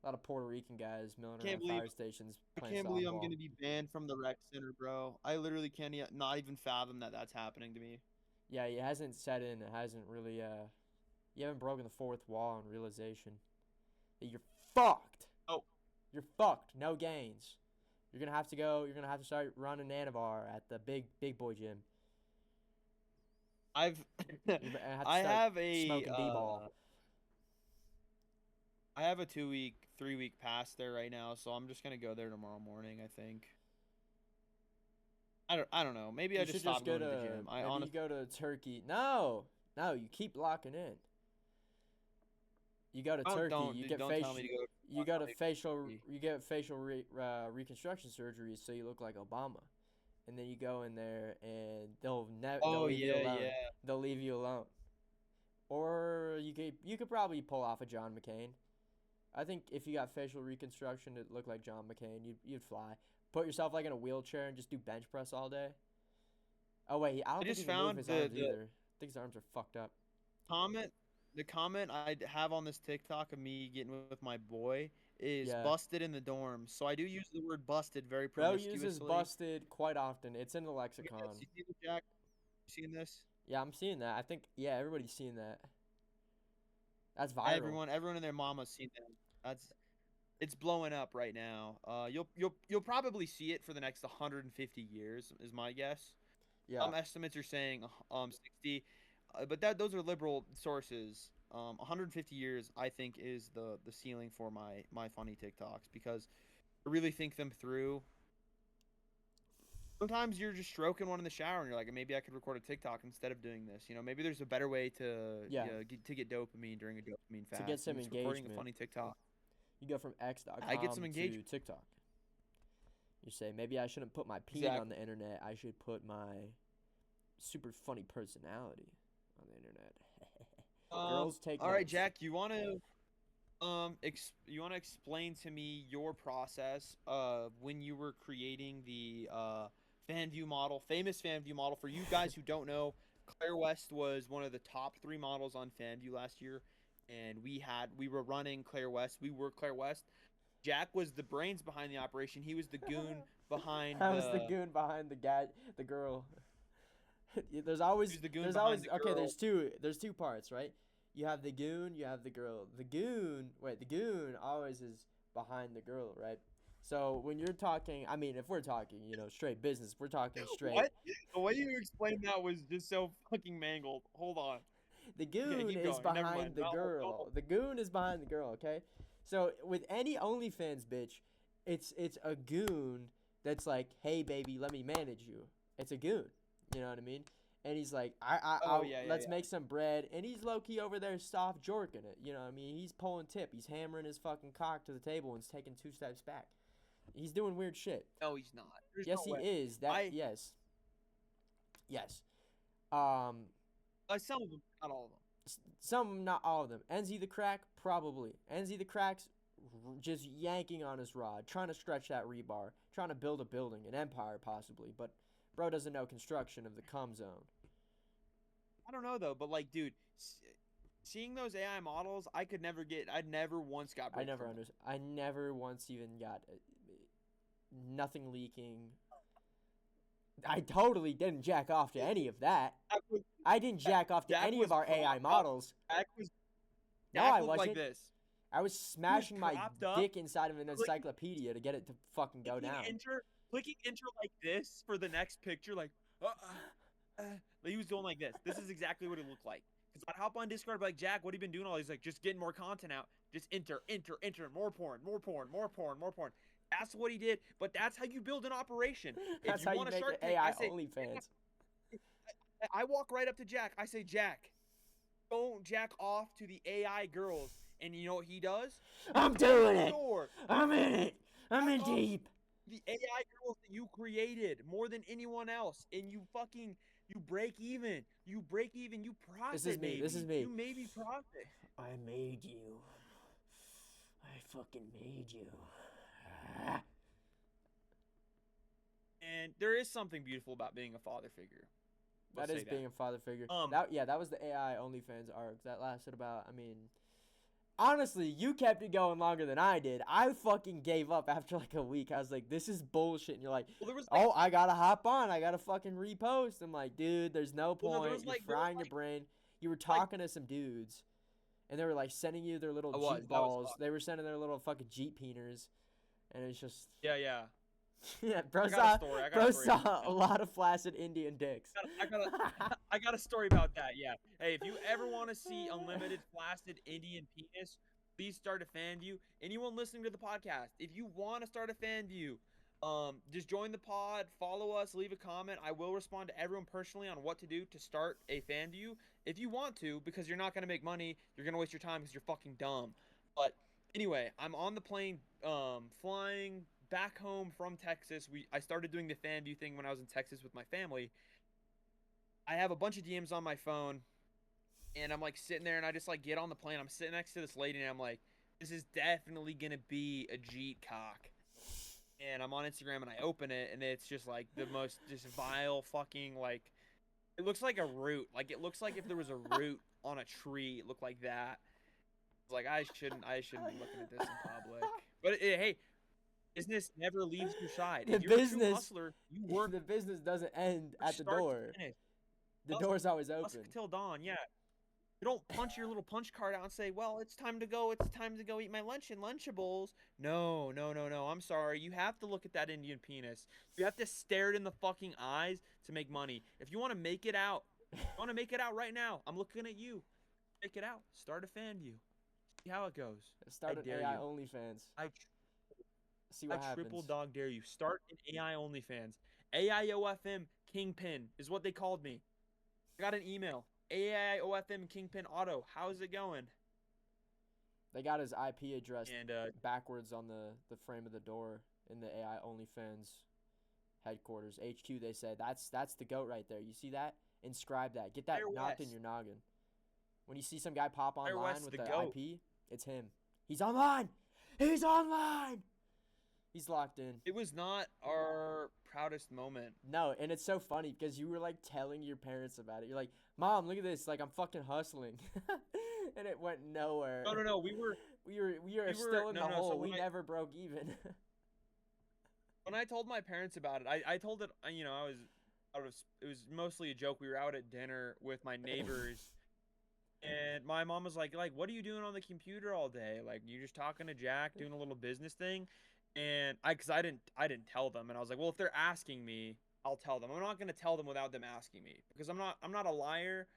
A lot of Puerto Rican guys milling around fire stations I playing can't believe I'm softball. going to be banned from the rec center, bro. I literally can't not even fathom that that's happening to me. Yeah, it hasn't set in. It hasn't really, you haven't broken the fourth wall on realization that you're fucked. Oh. You're fucked. No gains. You're going to have to start running Anavar at the big boy gym. I have a smoking D-ball. I have a 3-week pass there right now, so I'm just gonna go there tomorrow morning. I think. I don't know. Maybe I just stop going to the gym. You go to Turkey. No, you keep locking in. You go to Turkey. You get facial reconstruction surgery, so you look like Obama. And then you go in there and they'll leave you alone. They'll leave you alone. Or you could probably pull off a John McCain. I think if you got facial reconstruction to look like John McCain, you'd fly. Put yourself like in a wheelchair and just do bench press all day. Oh wait, I don't think he can move his arms either. I think his arms are fucked up. The comment I have on this TikTok of me getting with my boy is busted in the dorm. So I do use the word busted very promiscuously. Bro uses busted quite often. It's in the lexicon. You see this, Jack? You seeing this? Yeah, I'm seeing that. I think everybody's seeing that. That's viral. Everyone and their mama's seen that. It's blowing up right now. You'll probably see it for the next 150 years is my guess. Yeah. Some estimates are saying 60, but those are liberal sources. 150 years I think is the ceiling for my funny TikToks because I really think them through. Sometimes you're just stroking one in the shower and you're like, maybe I could record a TikTok instead of doing this. Maybe there's a better way to get dopamine during a dopamine fast. To get some engagement. Recording a funny TikTok. You go from X.com I get some engagement to TikTok. You say, maybe I shouldn't put my peen on the internet. I should put my super funny personality on the internet. Girls take all right, notes. Jack, you want to explain to me your process when you were creating the famous FanView model. For you guys who don't know, Claire West was one of the top 3 models on FanView last year. And we were running Claire West. We were Claire West. Jack was the brains behind the operation. He was the goon behind. I was the goon behind the girl. There's always the goon there's behind always the okay. girl. There's two parts, right? You have the goon, you have the girl. The goon always is behind the girl, right? So when you're talking, I mean, if we're talking, straight business, we're talking straight. What? The way you explained that was just so fucking mangled. Hold on. The goon is behind the girl. The goon is behind the girl, okay? So with any OnlyFans bitch, it's a goon that's like, hey baby, let me manage you. It's a goon. You know what I mean? And he's like, let's make some bread. And he's low-key over there soft jorking it. You know what I mean? He's pulling tip. He's hammering his fucking cock to the table and taking 2 steps back. He's doing weird shit. No, he's not. Yes, he is. Yes. Some of them, not all of them. Some, not all of them. Enzi the Crack, probably. Enzi the Crack's just yanking on his rod, trying to stretch that rebar, trying to build a building, an empire possibly, but bro doesn't know construction of the cum zone. I don't know though, but like, dude, seeing those AI models, I never once got. I never once even got nothing leaking. I totally didn't jack off to any of that. I didn't jack off to any of our AI models. No, I wasn't. Like this. I was smashing my dick inside of an encyclopedia to get it to fucking go down. Clicking enter like this for the next picture, like he was doing like this. This is exactly what it looked like. Because I'd hop on Discord, like, Jack, what have you been doing all? He's like, just getting more content out. Just enter, more porn. That's what he did, but that's how you build an operation. That's how you make an AI OnlyFans. I walk right up to Jack. I say, Jack, don't jack off to the AI girls. And you know what he does? I'm doing it. I'm in it. I'm in deep. the AI girls that you created more than anyone else, and you break even. You break even. You profit. This is me. This is me. You maybe profit. I made you. I fucking made you. And there is something beautiful about being a father figure. That is being a father figure. Um, that was the AI OnlyFans arc. That lasted about, I mean, honestly, you kept it going longer than I did. I fucking gave up after like a week. I was like, this is bullshit. And you're like, Well, there was oh, I gotta hop on. I gotta fucking repost. I'm like, dude, there's no point. Well, no, there was, You're like- there was, frying your like- brain. You were talking to some dudes, and they were like sending you their little I was, Jeep that was balls. fucked. They were sending their little fucking Jeep peeners, and it's just yeah. yeah, bro I got a saw story. I got bro a story. saw a lot of flaccid Indian dicks. I got a story about that. Yeah. Hey, if you ever want to see unlimited flaccid Indian penis, please start a fan view. Anyone listening to the podcast, if you want to start a fan view, just join the pod, follow us, leave a comment. I will respond to everyone personally on what to do to start a fan view if you want to, because you're not gonna make money. You're gonna waste your time because you're fucking dumb. But anyway, I'm on the plane, flying back home from Texas. I started doing the fan view thing when I was in Texas with my family. I have a bunch of DMs on my phone, and I'm like sitting there, and I just like get on the plane. I'm sitting next to this lady, and I'm like, this is definitely gonna be a Jeet cock. And I'm on Instagram, and I open it, and it's just like the most just vile fucking like. It looks like a root. Like it looks like if there was a root on a tree, it looked like that. It's like I shouldn't be looking at this in public. But hey, business never leaves your side. The If you're a true business- hustler, you work The business doesn't end at the start to door. finish. The Dusk- door's always Dusk open. till dawn. Yeah. You don't punch your little punch card out and say, "Well, it's time to go. It's time to go eat my lunch in Lunchables." No. I'm sorry. You have to look at that Indian penis. You have to stare it in the fucking eyes to make money. If you want to make it out, right now. I'm looking at you. Make it out. Start a fan view. See how it goes. Start I an dare AI you. OnlyFans. I See what happens. triple dog dare you. Start an AI OnlyFans. AIOFM Kingpin is what they called me. I got an email. AIOFM Kingpin Auto. How's it going? They got his IP address And backwards on the frame of the door in the AI OnlyFans headquarters. HQ, they said. That's the goat right there. You see that? Inscribe that. Get that Claire knocked in West. your noggin. When you see some guy pop Claire online West, with the the goat. IP, it's him. He's online! He's online! He's locked in. it was not our proudest moment. No, and it's so funny because you were like telling your parents about it. You're like, Mom, look at this. Like, I'm fucking hustling. And it went nowhere. No. We were We were were- still in no, the no, hole. so We when I- never broke even. when I told my parents about it. I told it. You know, it was mostly a joke. We were out at dinner with my neighbors. And my mom was like, what are you doing on the computer all day? Like, you just talking to Jack, doing a little business thing? And I didn't tell them. And I was like, well, if they're asking me, I'll tell them. I'm not going to tell them without them asking me because I'm not a liar.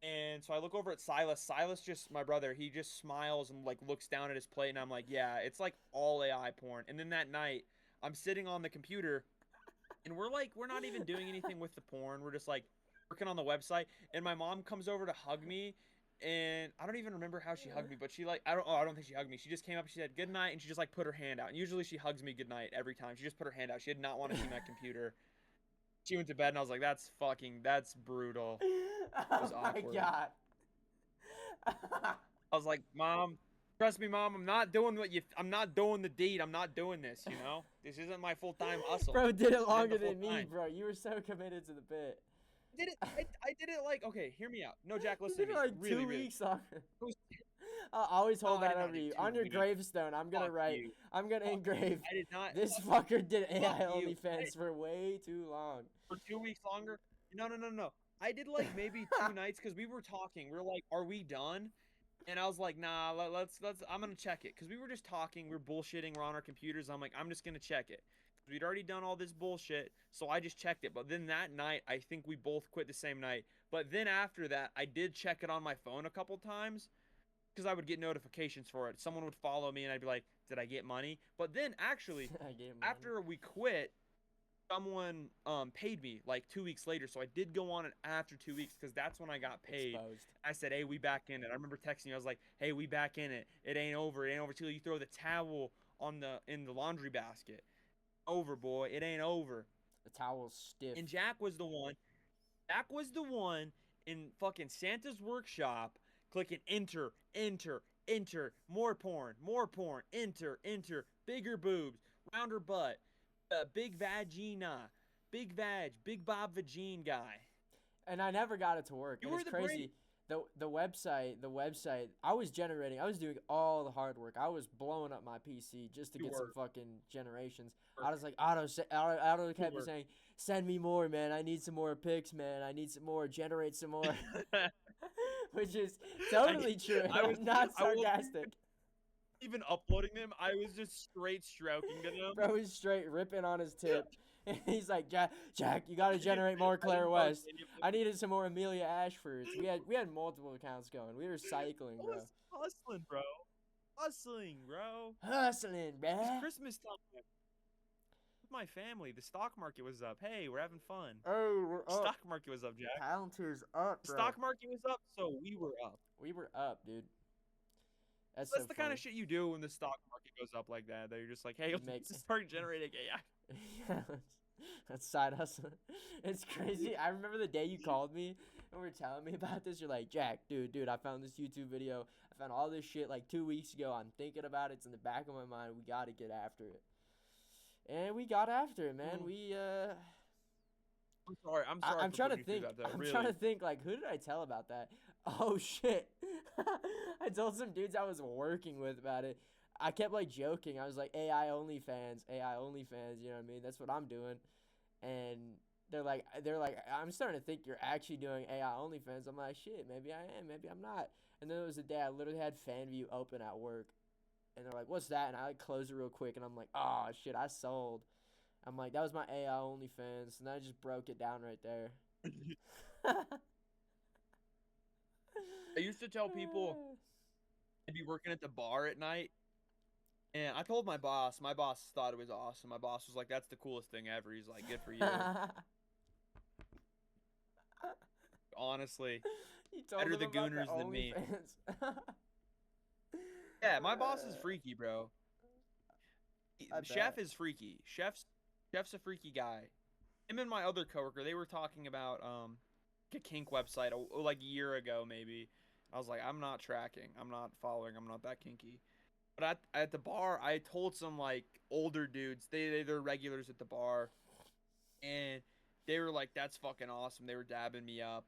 And so I look over at Silas. Silas just, my brother, he just smiles and like looks down at his plate. And I'm like, yeah, it's like all AI porn. And then that night, I'm sitting on the computer and we're not even doing anything with the porn. We're just like working on the website. And my mom comes over to hug me. And I don't even remember how she hugged me, but she like I don't think she hugged me. She just came up, she said good night, and she just like put her hand out. And usually she hugs me good night every time. She just put her hand out. She did not want to see my computer. She went to bed, and I was like, that's brutal. Oh my awkward. god. I was like, Mom, trust me, Mom, I'm not doing the deed. I'm not doing this, you know? This isn't my full-time hustle. Bro did it the longer full than me, time. bro. You were so committed to the bit. I did it like, okay, hear me out. No, Jack, You listen did to it me. like Really, 2 really. weeks longer. It was- I'll always hold No, I that did not over do you. 2 On your weeks. gravestone, I'm gonna Fuck write. you. I'm gonna engrave. I did not. This fucker did AI Fuck you. OnlyFans for way too long. For 2 weeks longer? No. I did like maybe 2 nights because we were talking. We were like, "Are we done?" And I was like, "Nah, let's. I'm gonna check it." Because we were just talking. We were bullshitting. We're on our computers. I'm like, I'm just gonna check it. We'd already done all this bullshit, so I just checked it. But then that night, I think we both quit the same night. But then after that, I did check it on my phone a couple times because I would get notifications for it. Someone would follow me, and I'd be like, "Did I get money?" But then actually, I gave him after we quit, someone paid me like 2 weeks later. So I did go on it after 2 weeks because that's when I got paid. exposed. I said, "Hey, we back in it." I remember texting you. I was like, "Hey, we back in it. It ain't over. It ain't over till you throw the towel in the laundry basket." Over, boy. It ain't over. The towel's stiff. And Jack was the one. Jack was the one in fucking Santa's workshop clicking enter, enter, enter, more porn, enter, enter, bigger boobs, rounder butt, big vagina, big vag, big Bob Vagine guy. And I never got it to work. You And were it's the crazy. The website, I was doing all the hard work. I was blowing up my PC just to You get some were. fucking generations. I was like, Auto kept were. saying, send me more, man. I need some more pics, man. I need some more. Generate some more. Which is totally true. I'm not I wasn't sarcastic. even uploading them. I was just straight stroking to them. Bro was straight ripping on his tip. And he's like, Jack, you got to generate more Claire West. I needed some more Amelia Ashfords. We had multiple accounts going. We were cycling, I bro. was hustling, bro. Hustling, bro. Hustling, It's man. Christmas time. With my family, the stock market was up. Hey, we're having fun. Oh, we're up. Stock market was up, Jack. Palantir's up, bro. Stock market was up, so we were up. We were up, dude. That's That's so the kind funny. of shit you do when the stock market goes up like that. That you're just like, hey, You let's make- just start generating AI. Yeah, that's side hustle. It's crazy. I remember the day you called me and were telling me about this. You're like, Jack, dude, I found this YouTube video. I found all this shit like 2 weeks ago. I'm thinking about it. It's in the back of my mind. We got to get after it. And we got after it, man. We I'm sorry. I'm sorry. I'm for trying to putting you through think. that, though, I'm really. trying to think. Like, who did I tell about that? Oh shit! I told some dudes I was working with about it. I kept like joking. I was like, AI OnlyFans, AI OnlyFans. You know what I mean? That's what I'm doing. And they're like, I'm starting to think you're actually doing AI OnlyFans. I'm like, shit, maybe I am, maybe I'm not. And then there was a day I literally had FanView open at work, and they're like, what's that? And I like closed it real quick, and I'm like, oh shit, I sold. I'm like, that was my AI OnlyFans, and I just broke it down right there. I used to tell people I'd be working at the bar at night, and I told my boss. My boss thought it was awesome. My boss was like, "That's the coolest thing ever." He's like, "Good for you." Honestly, You told Better them the about Gooners than me. OnlyFans. yeah, my boss is freaky, bro. I Chef bet. is freaky. Chef's a freaky guy. Him and my other coworker, they were talking about a kink website like a year ago maybe. I was like, I'm not tracking. I'm not following. I'm not that kinky. But at the bar, I told some like older dudes, they're regulars at the bar, and they were like, "That's fucking awesome." They were dabbing me up.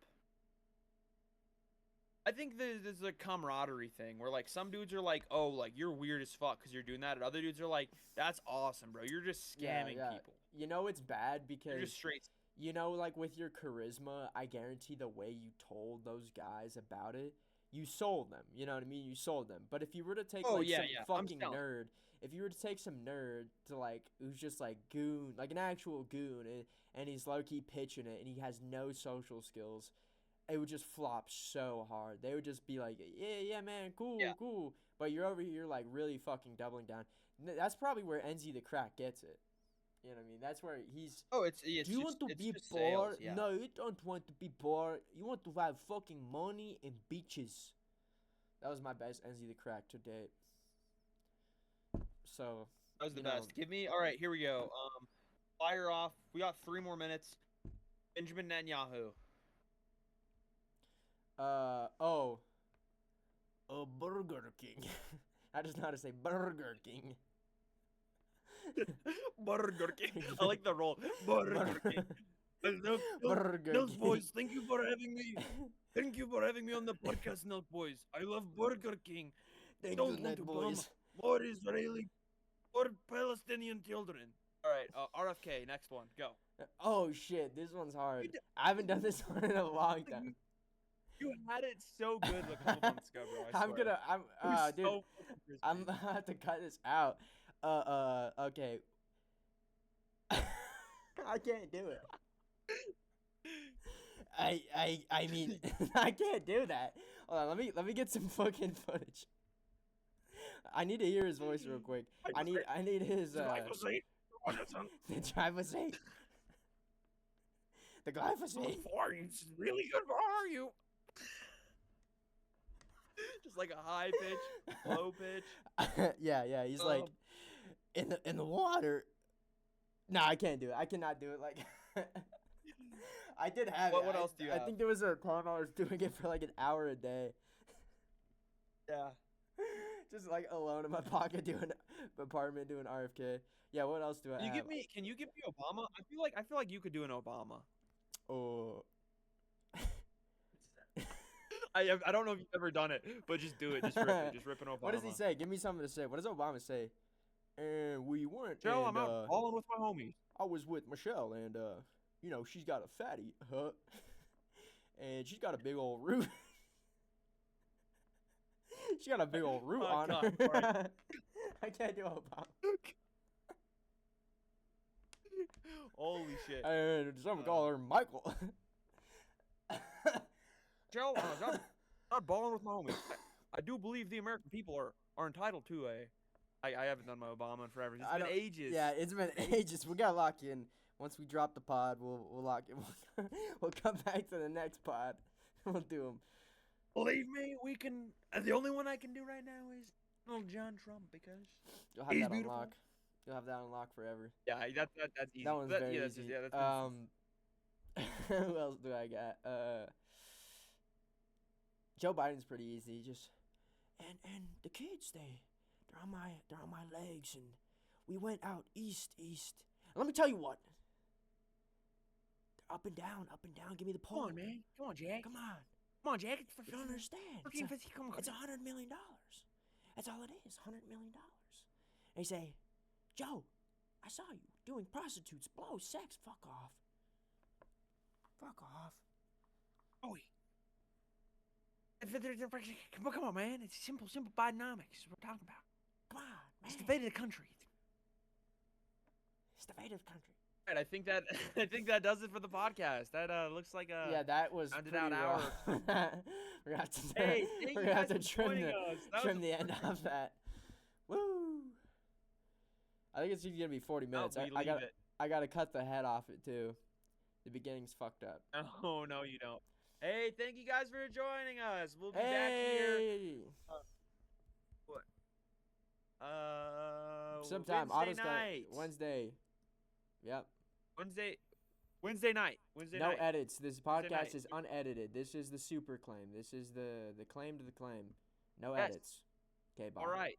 I think there's a camaraderie thing where like some dudes are like, "Oh, like you're weird as fuck because you're doing that," and other dudes are like, "That's awesome, bro. You're just scamming people. You know it's bad You're because just straight." you know, like with your charisma, I guarantee the way you told those guys about it, you sold them. You know what I mean? You sold them. But if you were to take Oh, like yeah, some yeah, I'm fucking selling. nerd, if you were to take some nerd to like who's just like goon, like an actual goon, and he's low key pitching it, and he has no social skills, it would just flop so hard. They would just be like, yeah, man, cool, Yeah. cool. But you're over here like really fucking doubling down. That's probably where NZ the Crack gets it. You know what I mean? That's where he's. Oh, it's Do you just, want to it's be just bored? sales, yeah. No, you don't want to be bored. You want to have fucking money and beaches. That was my best NZ the Crack to date. So, That was the you know- best. Give me. All right, here we go. Fire off. We got 3 more minutes. Benjamin Netanyahu. Burger King. I just know how to say Burger King. Burger King. I like the roll. Burger King. Burger Milk King. Boys, thank you for having me. Thank you for having me on the podcast, Milk Boys. I love Burger King. Thank Don't you, want Ned to boys. bomb more Israeli or Palestinian children. All right, RFK, next one, go. Oh shit, this one's hard. I haven't done this one in a long time. You had it so good a couple months ago, bro. Dude, I'm gonna have to cut this out. Okay. I can't do it. I mean, I can't do that. Hold on, let me get some fucking footage. I need to hear his voice real quick. I need his the glyphosate. The glyphosate. It's really good for you. Just like a high pitch, low pitch. Yeah, he's like in the water. No, I can't do it. I cannot do it. Like, I did have it. What else do you I have? think there was a time I was doing it for like an hour a day. Yeah. Just like alone in my pocket doing apartment doing RFK. Yeah, what else do I have? Can you give me Obama? I feel like you could do an Obama. Oh. I don't know if you've ever done it, but just do it. Just rip it. Just rip an Obama. What does he say? Give me something to say. What does Obama say? And we went. Joe, and, I'm out balling with my homies. I was with Michelle, and you know, she's got a fatty, and she's got a big old root. She got a big old root Oh, on God, her. sorry. I can't do Obama. Holy shit. And some call her Michael. Joe, I'm out balling with my homies. I do believe the American people are entitled to a. I haven't done my Obama in forever. It's I been don't- ages. Yeah, it's been ages. We gotta lock in. Once we drop the pod, we'll lock in. We'll come back to the next pod. We'll do them. Believe me, we can. The only one I can do right now is Donald John Trump because. You'll have He's that beautiful. unlock. You'll have that unlocked forever. Yeah, that's easy. That one's very that's easy. yeah, that's Who else do I got? Joe Biden's pretty easy. Just and the kids they're on my legs, and we went out east. And let me tell you what. They're up and down. Give me the Come pole. on, man. Come on, Jack. Come on. Come on, Jack. It's You don't understand. Come on. It's $100 million. That's all it is. $100 million. They say, Joe, I saw you doing prostitutes, blow, sex. Fuck off. Fuck off. Oh, come on, man. It's simple Bidenomics. We're talking about. Come on, man. It's the fate of the country. It's the fate of the country. Right, I think that does it for the podcast. That looks like a Yeah, that was rounded pretty out hour. rough. We're gonna have to, Hey, thank we're you gonna have guys to for trim joining the, us. That was trim a the end of that. Woo! I think it's gonna be 40 minutes. we leave it. I gotta cut the head off it too. The beginning's fucked up. Oh no, you don't. Hey, thank you guys for joining us. We'll be back here. Hey! Sometime Wednesday night. Wednesday. Yep. Wednesday night. Wednesday No night. edits. This Wednesday podcast night. is unedited. This is the super claim. This is the claim to the claim. No Yes. edits. Okay, bye. All right.